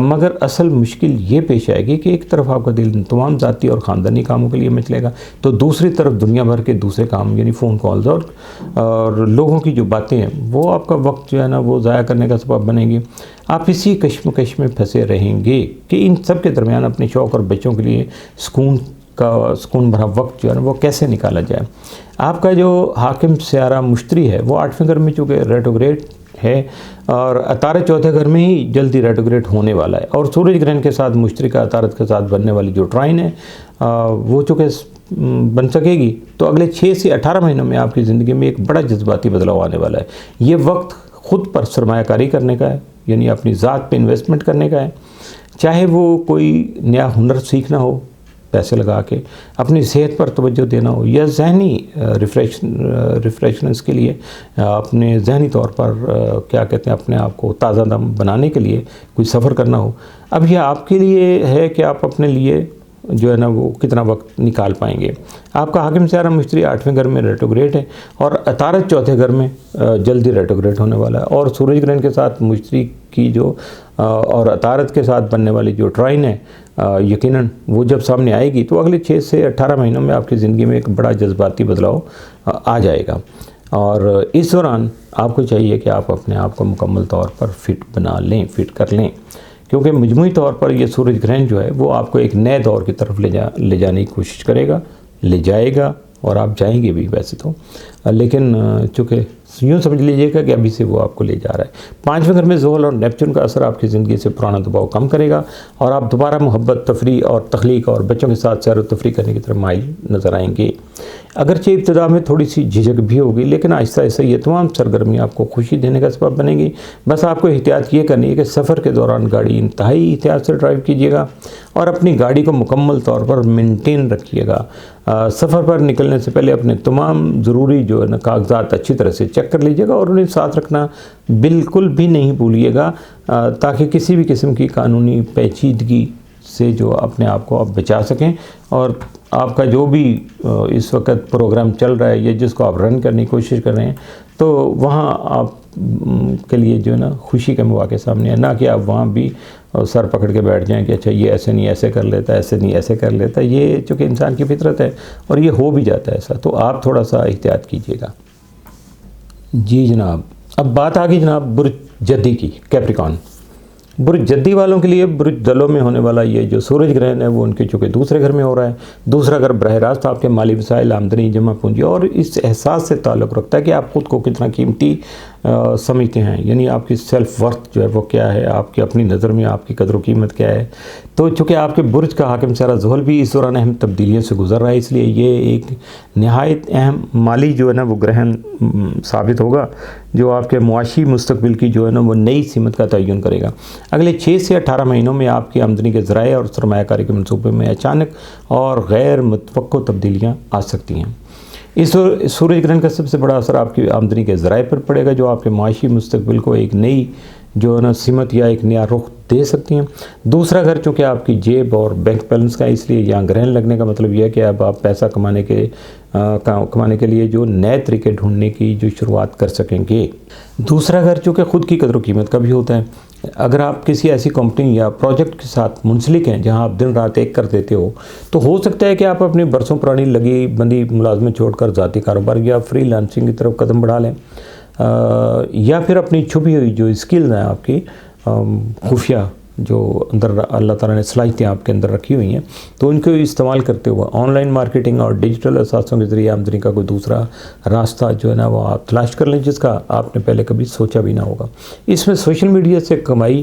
مگر اصل مشکل یہ پیش آئے گی کہ ایک طرف آپ کا دل تمام ذاتی اور خاندانی کاموں کے لیے مچلے گا، تو دوسری طرف دنیا بھر کے دوسرے کام یعنی فون کالز اور لوگوں کی جو باتیں ہیں وہ آپ کا وقت جو ہے نا وہ ضائع کرنے کا سبب بنے گی۔ آپ اسی کشمکش میں پھنسے رہیں گے کہ ان سب کے درمیان اپنے شوق اور بچوں کے لیے سکون بھرا وقت جو ہے نا وہ کیسے نکالا جائے۔ آپ کا جو حاکم سیارہ مشتری ہے وہ 8ویں گھر میں چونکہ ریٹروگریڈ ہے اور عطارد 4تھے گھر میں ہی جلدی ریٹروگریڈ ہونے والا ہے، اور سورج گرہن کے ساتھ مشتری کا عطارد کے ساتھ بننے والی جو ٹرائن ہے وہ چونکہ بن سکے گی، تو اگلے 6 سے 18 مہینوں میں آپ کی زندگی میں ایک بڑا جذباتی بدلاؤ آنے والا ہے۔ یہ وقت خود پر سرمایہ کاری کرنے کا ہے، یعنی اپنی ذات پہ انویسٹمنٹ کرنے کا ہے، چاہے وہ کوئی نیا ہنر سیکھنا ہو پیسے لگا کے، اپنی صحت پر توجہ دینا ہو، یا ذہنی ریفریشنس کے لیے اپنے ذہنی طور پر کیا کہتے ہیں اپنے آپ کو تازہ دم بنانے کے لیے کوئی سفر کرنا ہو۔ اب یہ آپ کے لیے ہے کہ آپ اپنے لیے جو ہے نا وہ کتنا وقت نکال پائیں گے۔ آپ کا حاکم سیارہ مشتری 8ویں گھر میں ریٹروگریڈ ہے اور عطارد 4تھے گھر میں جلدی ریٹروگریڈ ہونے والا ہے، اور سورج گرہن کے ساتھ مشتری کی جو اور عطارد کے ساتھ بننے والی جو ٹرائن ہے یقیناً وہ جب سامنے آئے گی تو اگلے 6 سے 18 مہینوں میں آپ کی زندگی میں ایک بڑا جذباتی بدلاؤ آ جائے گا، اور اس دوران آپ کو چاہیے کہ آپ اپنے آپ کو مکمل طور پر فٹ کر لیں، کیونکہ مجموعی طور پر یہ سورج گرہن جو ہے وہ آپ کو ایک نئے دور کی طرف لے جانے کی کوشش کرے گا، لے جائے گا، اور آپ جائیں گے بھی ویسے تو، لیکن چونکہ یوں سمجھ لیجئے گا کہ ابھی سے وہ آپ کو لے جا رہا ہے۔ 5ویں گھر میں زحل اور نیپچون کا اثر آپ کی زندگی سے پرانا دباؤ کم کرے گا، اور آپ دوبارہ محبت، تفریح اور تخلیق اور بچوں کے ساتھ سیر و تفریح کرنے کی طرف مائل نظر آئیں گے۔ اگرچہ ابتدا میں تھوڑی سی جھجک بھی ہوگی، لیکن آہستہ آہستہ یہ تمام سرگرمیاں آپ کو خوشی دینے کا سبب بنے گی۔ بس آپ کو احتیاط یہ کرنی ہے کہ سفر کے دوران گاڑی انتہائی احتیاط سے ڈرائیو کیجیے گا اور اپنی گاڑی کو مکمل طور پر مینٹین رکھیے گا۔ سفر پر نکلنے سے پہلے اپنے تمام ضروری جو ہے نا کاغذات اچھی طرح سے چیک کر لیجیے گا، اور انہیں ساتھ رکھنا بالکل بھی نہیں بھولیے گا، تاکہ کسی بھی قسم کی قانونی پیچیدگی سے جو اپنے آپ کو آپ بچا سکیں، اور آپ کا جو بھی اس وقت پروگرام چل رہا ہے یا جس کو آپ رن کرنے کی کوشش کر رہے ہیں، تو وہاں آپ کے لیے جو ہے نا خوشی کے مواقع سامنے ہیں، نہ کہ آپ وہاں بھی سر پکڑ کے بیٹھ جائیں کہ اچھا یہ ایسے نہیں ایسے کر لیتا، ایسے نہیں ایسے کر لیتا۔ یہ چونکہ انسان کی فطرت ہے اور یہ ہو بھی جاتا ہے ایسا، تو آپ تھوڑا سا احتیاط کیجیے گا۔ جی جناب، اب بات آ گئی جناب برج جدی کی، کیپریکان۔ برج جدی والوں کے لیے برج دلوں میں ہونے والا یہ جو سورج گرہن ہے وہ ان کے چونکہ دوسرے گھر میں ہو رہا ہے۔ دوسرا گھر براہ راست آپ کے مالی وسائل، آمدنی، جمع پونجی اور اس احساس سے تعلق رکھتا ہے کہ آپ خود کو کتنا قیمتی سمجھتے ہیں، یعنی آپ کی سیلف ورتھ جو ہے وہ کیا ہے، آپ کی اپنی نظر میں آپ کی قدر و قیمت کیا ہے۔ تو چونکہ آپ کے برج کا حاکم سیارہ زحل بھی اس دوران اہم تبدیلیوں سے گزر رہا ہے، اس لیے یہ ایک نہایت اہم مالی جو ہے نا وہ گرہن ثابت ہوگا، جو آپ کے معاشی مستقبل کی جو ہے نا وہ نئی سمت کا تعین کرے گا۔ اگلے 6 سے 18 مہینوں میں آپ کی آمدنی کے ذرائع اور سرمایہ کاری کے منصوبے میں اچانک اور غیر متوقع تبدیلیاں آ سکتی ہیں۔ اس سورج گرہن کا سب سے بڑا اثر آپ کی آمدنی کے ذرائع پر پڑے گا، جو آپ کے معاشی مستقبل کو ایک نئی جو ہے نا سمت یا ایک نیا رخ دے سکتی ہیں۔ دوسرا گھر چونکہ آپ کی جیب اور بینک بیلنس کا، اس لیے یہاں گرہن لگنے کا مطلب یہ ہے کہ اب آپ پیسہ کمانے کے لیے جو نئے طریقے ڈھونڈنے کی جو شروعات کر سکیں گے۔ دوسرا گھر چونکہ خود کی قدر و قیمت کا بھی ہوتا ہے۔ اگر آپ کسی ایسی کمپنی یا پروجیکٹ کے ساتھ منسلک ہیں جہاں آپ دن رات ایک کر دیتے ہو، تو ہو سکتا ہے کہ آپ اپنی برسوں پرانی لگی بندی ملازمت چھوڑ کر ذاتی کاروبار یا فری لانسنگ کی طرف قدم بڑھا لیں، یا پھر اپنی چھپی ہوئی جو اسکلز ہیں آپ کی خفیہ جو اندر اللہ تعالیٰ نے صلاحیتیں آپ کے اندر رکھی ہوئی ہیں، تو ان کو استعمال کرتے ہوئے آن لائن مارکیٹنگ اور ڈیجیٹل اثاثوں کے ذریعے آمدنی کا کوئی دوسرا راستہ جو ہے نا وہ آپ تلاش کر لیں، جس کا آپ نے پہلے کبھی سوچا بھی نہ ہوگا۔ اس میں سوشل میڈیا سے کمائی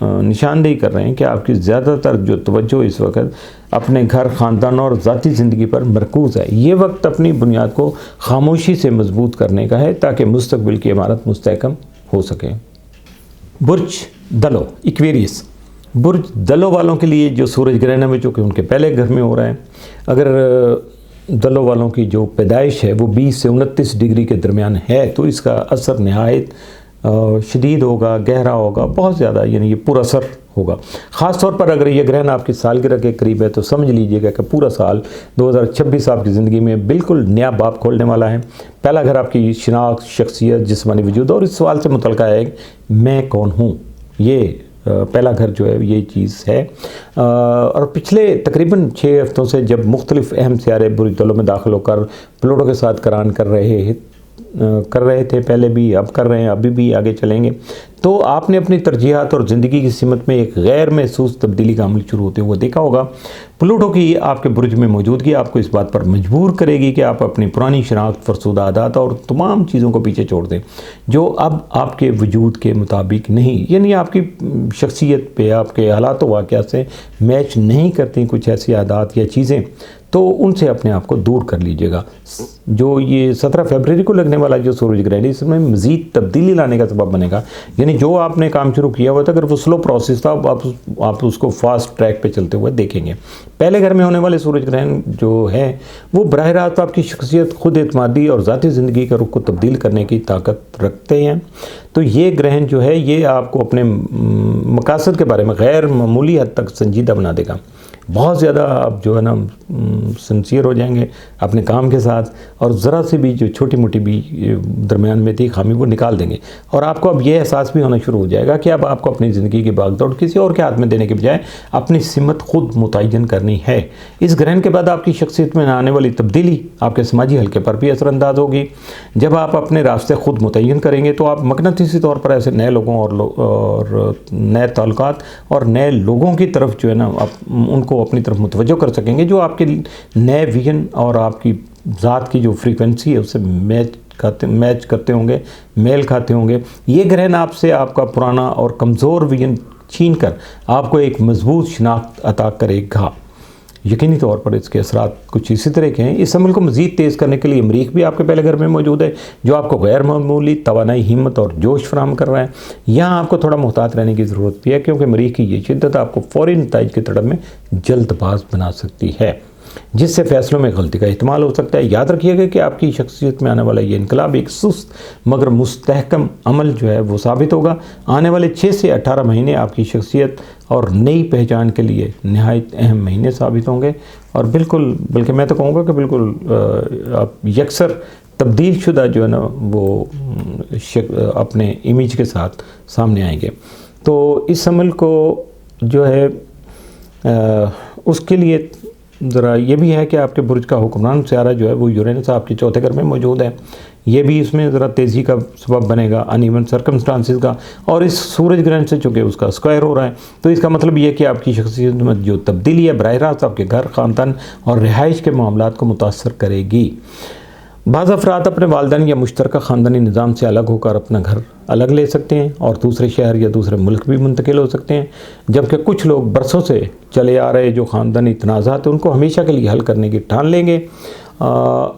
نشاندہی کر رہے ہیں کہ آپ کی زیادہ تر جو توجہ اس وقت اپنے گھر، خاندان اور ذاتی زندگی پر مرکوز ہے۔ یہ وقت اپنی بنیاد کو خاموشی سے مضبوط کرنے کا ہے تاکہ مستقبل کی عمارت مستحکم ہو سکے۔ برج دلو ایکویریس، برج دلو والوں کے لیے جو سورج گرہن ہے چونکہ ان کے پہلے گھر میں ہو رہا ہے، اگر دلو والوں کی جو پیدائش ہے وہ 20 سے 29 ڈگری کے درمیان ہے تو اس کا اثر نہایت شدید ہوگا، گہرا ہوگا، بہت زیادہ، یعنی یہ پورا اثر ہوگا۔ خاص طور پر اگر یہ گرہن آپ کی سالگرہ کے قریب ہے تو سمجھ لیجئے گا کہ پورا سال 2026 آپ کی زندگی میں بالکل نیا باب کھولنے والا ہے۔ پہلا گھر آپ کی شناخت، شخصیت، جسمانی وجود اور اس سوال سے متعلقہ ہے میں کون ہوں، یہ پہلا گھر جو ہے یہ چیز ہے۔ اور پچھلے تقریباً 6 ہفتوں سے جب مختلف اہم سیارے برج دلو میں داخل ہو کر پلوٹو کے ساتھ قران کر رہے تھے، پہلے بھی، اب کر رہے ہیں، ابھی بھی آگے چلیں گے، تو آپ نے اپنی ترجیحات اور زندگی کی سمت میں ایک غیر محسوس تبدیلی کا عمل شروع ہوتے ہوئے دیکھا ہوگا۔ پلوٹو کی آپ کے برج میں موجودگی آپ کو اس بات پر مجبور کرے گی کہ آپ اپنی پرانی شناخت، فرسودہ عادات اور تمام چیزوں کو پیچھے چھوڑ دیں جو اب آپ کے وجود کے مطابق نہیں، یعنی آپ کی شخصیت پہ، آپ کے حالات و واقعات سے میچ نہیں کرتی کچھ ایسی عادات یا چیزیں، تو ان سے اپنے آپ کو دور کر لیجئے گا۔ جو یہ 17 فروری کو لگنے والا جو سورج گرہن ہے اس میں مزید تبدیلی لانے کا سبب بنے گا، یعنی جو آپ نے کام شروع کیا ہوا تھا اگر وہ سلو پروسیس تھا آپ اس کو فاسٹ ٹریک پہ چلتے ہوئے دیکھیں گے۔ پہلے گھر میں ہونے والے سورج گرہن جو ہے وہ براہ راست آپ کی شخصیت، خود اعتمادی اور ذاتی زندگی کا رخ کو تبدیل کرنے کی طاقت رکھتے ہیں۔ تو یہ گرہن جو ہے یہ آپ کو اپنے مقاصد کے بارے میں غیر معمولی حد تک سنجیدہ بنا دے گا۔ بہت زیادہ آپ جو ہے نا سنسیئر ہو جائیں گے اپنے کام کے ساتھ، اور ذرا سے بھی جو چھوٹی موٹی بھی درمیان میں تھی خامی وہ نکال دیں گے، اور آپ کو اب یہ احساس بھی ہونا شروع ہو جائے گا کہ اب آپ کو اپنی زندگی کی بھاگ دوڑ کسی اور کے ہاتھ میں دینے کے بجائے اپنی سمت خود متعین کرنی ہے۔ اس گرہن کے بعد آپ کی شخصیت میں آنے والی تبدیلی آپ کے سماجی حلقے پر بھی اثر انداز ہوگی۔ جب آپ اپنے راستے خود متعین کریں گے تو آپ مقناطیسی طور پر ایسے نئے لوگوں اور نئے تعلقات اور نئے لوگوں کی طرف جو ہے نا آپ ان کو اپنی طرف متوجہ کر سکیں گے جو آپ کے نئے ویژن اور آپ کی ذات کی جو فریکوینسی ہے اس سے میچ کرتے ہوں گے، میل کھاتے ہوں گے۔ یہ گرہن آپ سے آپ کا پرانا اور کمزور ویژن چھین کر آپ کو ایک مضبوط شناخت عطا کرے گا۔ یقینی طور پر اس کے اثرات کچھ اسی طرح کے ہیں۔ اس عمل کو مزید تیز کرنے کے لیے مریخ بھی آپ کے پہلے گھر میں موجود ہے جو آپ کو غیر معمولی توانائی، ہمت اور جوش فراہم کر رہا ہے۔ یہاں آپ کو تھوڑا محتاط رہنے کی ضرورت بھی ہے کیونکہ مریخ کی یہ شدت آپ کو فوری نتائج کی طلب میں جلد باز بنا سکتی ہے، جس سے فیصلوں میں غلطی کا احتمال ہو سکتا ہے۔ یاد رکھیے گا کہ آپ کی شخصیت میں آنے والا یہ انقلاب ایک سست مگر مستحکم عمل جو ہے وہ ثابت ہوگا۔ آنے والے 6 سے 18 مہینے آپ کی شخصیت اور نئی پہچان کے لیے نہایت اہم مہینے ثابت ہوں گے، اور بالکل، بلکہ میں تو کہوں گا کہ بالکل آپ یکسر تبدیل شدہ جو ہے نا وہ اپنے امیج کے ساتھ سامنے آئیں گے۔ تو اس عمل کو جو ہے اس کے لیے ذرا یہ بھی ہے کہ آپ کے برج کا حکمران سیارہ جو ہے وہ یورینس آپ کے چوتھے گھر میں موجود ہے، یہ بھی اس میں ذرا تیزی کا سبب بنے گا، ان ایون سرکمسٹانسز کا، اور اس سورج گرہن سے چونکہ اس کا اسکوائر ہو رہا ہے تو اس کا مطلب یہ کہ آپ کی شخصیت میں جو تبدیلی ہے براہ راست آپ کے گھر، خاندان اور رہائش کے معاملات کو متاثر کرے گی۔ بعض افراد اپنے والدین یا مشترکہ خاندانی نظام سے الگ ہو کر اپنا گھر الگ لے سکتے ہیں اور دوسرے شہر یا دوسرے ملک بھی منتقل ہو سکتے ہیں، جبکہ کچھ لوگ برسوں سے چلے آ رہے جو خاندانی تنازعات ہیں ان کو ہمیشہ کے لیے حل کرنے کی ٹھان لیں گے۔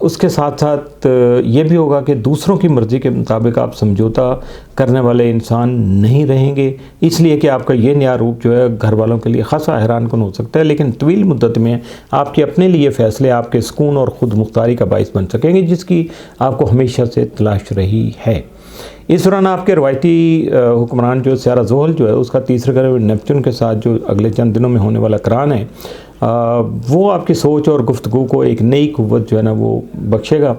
اس کے ساتھ ساتھ یہ بھی ہوگا کہ دوسروں کی مرضی کے مطابق آپ سمجھوتا کرنے والے انسان نہیں رہیں گے، اس لیے کہ آپ کا یہ نیا روپ جو ہے گھر والوں کے لیے خاصا حیران کن ہو سکتا ہے، لیکن طویل مدت میں آپ کے اپنے لیے فیصلے آپ کے سکون اور خود مختاری کا باعث بن سکیں گے جس کی آپ کو ہمیشہ سے تلاش رہی ہے۔ اس دوران آپ کے روایتی حکمران جو سیارہ زحل جو ہے اس کا تیسرے گھر نیپچون کے ساتھ جو اگلے چند دنوں میں ہونے والا قران ہے وہ آپ کی سوچ اور گفتگو کو ایک نئی قوت جو ہے نا وہ بخشے گا۔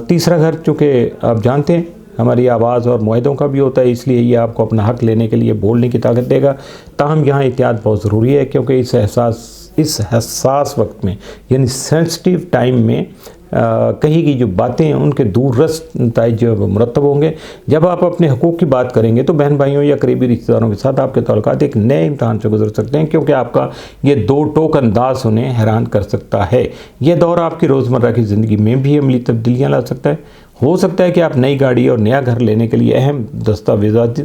تیسرا گھر چونکہ آپ جانتے ہیں ہماری آواز اور معاہدوں کا بھی ہوتا ہے، اس لیے یہ آپ کو اپنا حق لینے کے لیے بولنے کی طاقت دے گا، تاہم یہاں احتیاط بہت ضروری ہے کیونکہ اس حساس وقت میں یعنی سینسٹیو ٹائم میں کہی گئی جو باتیں ہیں ان کے دور رس نتائج جو مرتب ہوں گے۔ جب آپ اپنے حقوق کی بات کریں گے تو بہن بھائیوں یا قریبی رشتہ داروں کے ساتھ آپ کے تعلقات ایک نئے امتحان سے گزر سکتے ہیں کیونکہ آپ کا یہ دو ٹوک انداز انہیں حیران کر سکتا ہے۔ یہ دور آپ کی روزمرہ کی زندگی میں بھی عملی تبدیلیاں لا سکتا ہے۔ ہو سکتا ہے کہ آپ نئی گاڑی اور نیا گھر لینے کے لیے اہم دستاویزات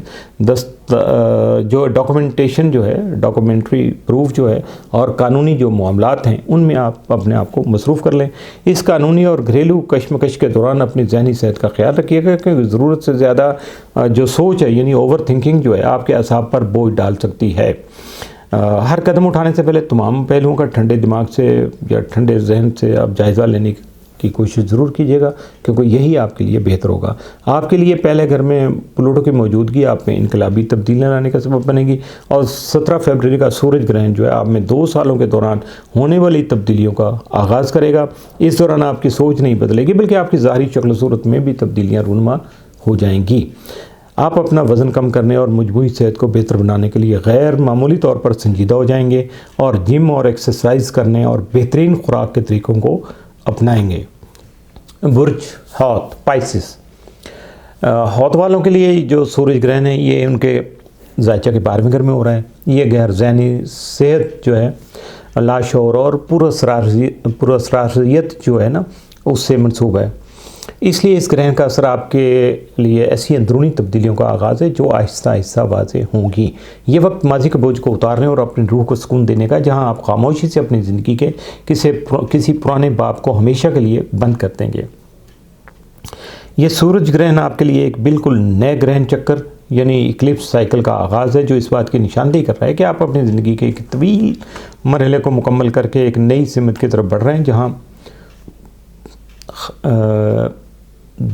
جو ڈاکومنٹیشن جو ہے، ڈاکومنٹری پروف جو ہے اور قانونی جو معاملات ہیں ان میں آپ اپنے آپ کو مصروف کر لیں۔ اس قانونی اور گھریلو کشمکش کے دوران اپنی ذہنی صحت کا خیال رکھیے گا، کیونکہ ضرورت سے زیادہ جو سوچ ہے یعنی اوور تھنکنگ جو ہے آپ کے اعصاب پر بوجھ ڈال سکتی ہے۔ ہر قدم اٹھانے سے پہلے تمام پہلوؤں کا ٹھنڈے دماغ سے یا ٹھنڈے ذہن سے آپ جائزہ لینے کی کوشش ضرور کیجیے گا، کیونکہ یہی آپ کے لیے بہتر ہوگا۔ آپ کے لیے پہلے گھر میں پلوٹو کی موجودگی آپ میں انقلابی تبدیلیاں لانے کا سبب بنے گی، اور 17 فروری کا سورج گرہن جو ہے آپ میں 2 سالوں کے دوران ہونے والی تبدیلیوں کا آغاز کرے گا۔ اس دوران آپ کی سوچ نہیں بدلے گی بلکہ آپ کی ظاہری شکل و صورت میں بھی تبدیلیاں رونما ہو جائیں گی۔ آپ اپنا وزن کم کرنے اور مجموعی صحت کو بہتر بنانے کے لیے غیر معمولی طور پر سنجیدہ ہو جائیں گے اور جم اور ایکسرسائز کرنے اور بہترین خوراک کے طریقوں کو اپنائیں گے۔ برج حوت پائسس، حوت والوں کے لیے جو سورج گرہن ہے یہ ان کے ذائچہ کے 12ویں گھر میں ہو رہا ہے۔ یہ گہر ذہنی صحت جو ہے، لاشعور اور پراسراریت جو ہے نا اس سے منسوب ہے۔ اس لیے اس گرہن کا اثر آپ کے لیے ایسی اندرونی تبدیلیوں کا آغاز ہے جو آہستہ آہستہ واضح ہوں گی۔ یہ وقت ماضی کے بوجھ کو اتارنے اور اپنی روح کو سکون دینے کا، جہاں آپ خاموشی سے اپنی زندگی کے کسی پرانے باب کو ہمیشہ کے لیے بند کر دیں گے۔ یہ سورج گرہن آپ کے لیے ایک بالکل نئے گرہن چکر یعنی ایکلپس سائیکل کا آغاز ہے، جو اس بات کی نشاندہی کر رہا ہے کہ آپ اپنی زندگی کے ایک طویل مرحلے کو مکمل کر کے ایک نئی سمت کی طرف بڑھ رہے ہیں،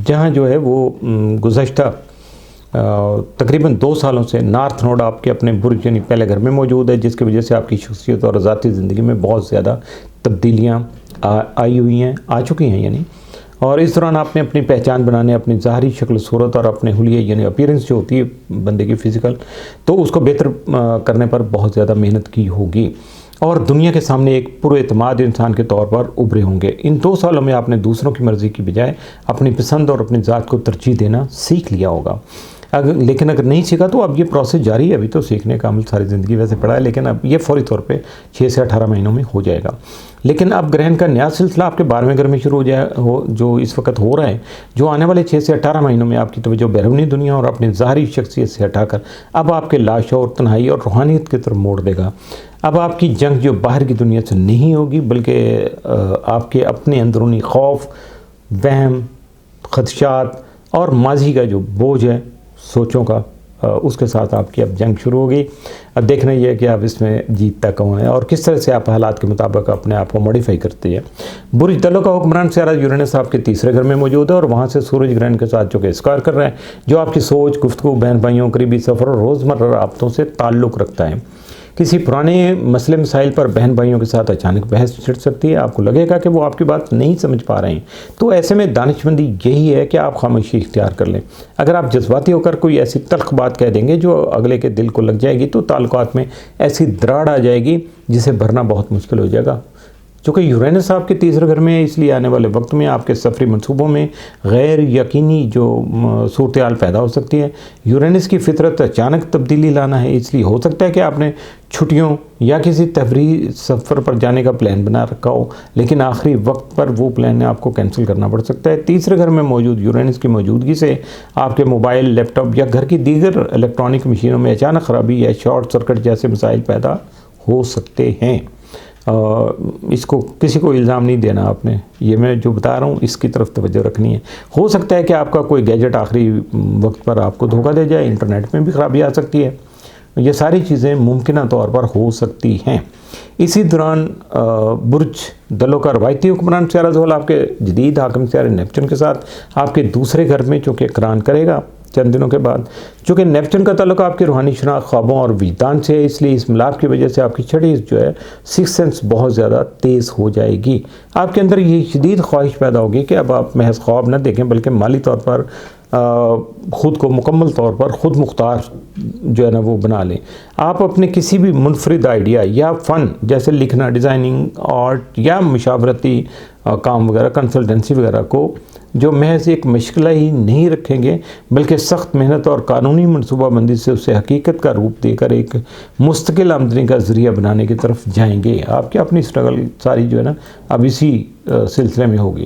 جہاں جو ہے وہ گزشتہ تقریباً 2 سالوں سے نارتھ نوڈ آپ کے اپنے برج یعنی پہلے گھر میں موجود ہے، جس کی وجہ سے آپ کی شخصیت اور ذاتی زندگی میں بہت زیادہ تبدیلیاں آئی ہوئی ہیں، آ چکی ہیں یعنی، اور اس دوران آپ نے اپنی پہچان بنانے، اپنی ظاہری شکل صورت اور اپنے حلیے یعنی اپیرنس جو ہوتی ہے بندے کی فزیکل، تو اس کو بہتر کرنے پر بہت زیادہ محنت کی ہوگی اور دنیا کے سامنے ایک پر اعتماد انسان کے طور پر ابھرے ہوں گے۔ ان 2 سالوں میں آپ نے دوسروں کی مرضی کی بجائے اپنی پسند اور اپنی ذات کو ترجیح دینا سیکھ لیا ہوگا۔ لیکن اگر نہیں سیکھا تو اب یہ پروسیس جاری ہے، ابھی تو سیکھنے کا عمل ساری زندگی ویسے پڑا ہے، لیکن اب یہ فوری طور پہ 6 سے 18 مہینوں میں ہو جائے گا۔ لیکن اب گرہن کا نیا سلسلہ آپ کے 12ویں گھر میں شروع جو اس وقت ہو رہا ہے، جو آنے والے 6 سے 18 مہینوں میں آپ کی توجہ بیرونی دنیا اور اپنی ظاہری شخصیت سے ہٹا کر اب آپ کے لاشعور، تنہائی اور روحانیت کی طرف موڑ دے گا۔ اب آپ کی جنگ جو باہر کی دنیا سے نہیں ہوگی بلکہ آپ کے اپنے اندرونی خوف، وہم، خدشات اور ماضی کا جو بوجھ ہے سوچوں کا، اس کے ساتھ آپ کی اب جنگ شروع ہوگی۔ اب دیکھنا یہ ہے کہ آپ اس میں جیتتا کون ہے اور کس طرح سے آپ حالات کے مطابق اپنے آپ کو موڈیفائی کرتے ہیں۔ برج دلو کا حکمران سیارہ یورینس آپ کے 3رے گھر میں موجود ہے اور وہاں سے سورج گرہن کے ساتھ جو کہ اسکوائر کر رہا ہے، جو آپ کی سوچ، گفتگو، بہن بھائیوں، قریبی سفر اور روزمرہ رابطوں سے تعلق رکھتا ہے۔ کسی پرانے مسئلے مسائل پر بہن بھائیوں کے ساتھ اچانک بحث چھڑ سکتی ہے، آپ کو لگے گا کہ وہ آپ کی بات نہیں سمجھ پا رہے ہیں، تو ایسے میں دانشمندی یہی ہے کہ آپ خاموشی اختیار کر لیں۔ اگر آپ جذباتی ہو کر کوئی ایسی تلخ بات کہہ دیں گے جو اگلے کے دل کو لگ جائے گی، تو تعلقات میں ایسی دراڑ آ جائے گی جسے بھرنا بہت مشکل ہو جائے گا۔ چونکہ یورینس آپ کے 3رے گھر میں ہے، اس لیے آنے والے وقت میں آپ کے سفری منصوبوں میں غیر یقینی جو صورتحال پیدا ہو سکتی ہے۔ یورینس کی فطرت اچانک تبدیلی لانا ہے، اس لیے ہو سکتا ہے کہ آپ نے چھٹیوں یا کسی تفریحی سفر پر جانے کا پلان بنا رکھا ہو، لیکن آخری وقت پر وہ پلان آپ کو کینسل کرنا پڑ سکتا ہے۔ 3رے گھر میں موجود یورینس کی موجودگی سے آپ کے موبائل، لیپ ٹاپ یا گھر کی دیگر الیکٹرانک مشینوں میں اچانک خرابی یا شارٹ سرکٹ جیسے مسائل پیدا ہو سکتے ہیں۔ اس کو کسی کو الزام نہیں دینا، آپ نے یہ میں جو بتا رہا ہوں اس کی طرف توجہ رکھنی ہے۔ ہو سکتا ہے کہ آپ کا کوئی گیجٹ آخری وقت پر آپ کو دھوکہ دے جائے، انٹرنیٹ میں بھی خرابی آ سکتی ہے، یہ ساری چیزیں ممکنہ طور پر ہو سکتی ہیں۔ اسی دوران برج دلو کا روایتی حکمران سیارہ زحل آپ کے جدید حاکم سیارے نیپچن کے ساتھ آپ کے 2سرے گھر میں چونکہ قران کرے گا چند دنوں کے بعد۔ چونکہ نیپچن کا تعلق آپ کی روحانی شناخت، خوابوں اور وجدان سے ہے، اس لیے اس ملاپ کی وجہ سے آپ کی چھٹی جو ہے 6th سینس بہت زیادہ تیز ہو جائے گی۔ آپ کے اندر یہ شدید خواہش پیدا ہوگی کہ اب آپ محض خواب نہ دیکھیں بلکہ مالی طور پر خود کو مکمل طور پر خود مختار جو ہے نا وہ بنا لیں۔ آپ اپنے کسی بھی منفرد آئیڈیا یا فن جیسے لکھنا، ڈیزائننگ، آرٹ یا مشاورتی کام وغیرہ، کنسلٹنسی وغیرہ کو جو محض ایک مشغلہ ہی نہیں رکھیں گے بلکہ سخت محنت اور قانونی منصوبہ بندی سے اسے حقیقت کا روپ دے کر ایک مستقل آمدنی کا ذریعہ بنانے کی طرف جائیں گے۔ آپ کی اپنی اسٹرگل ساری جو ہے نا اب اسی سلسلے میں ہوگی۔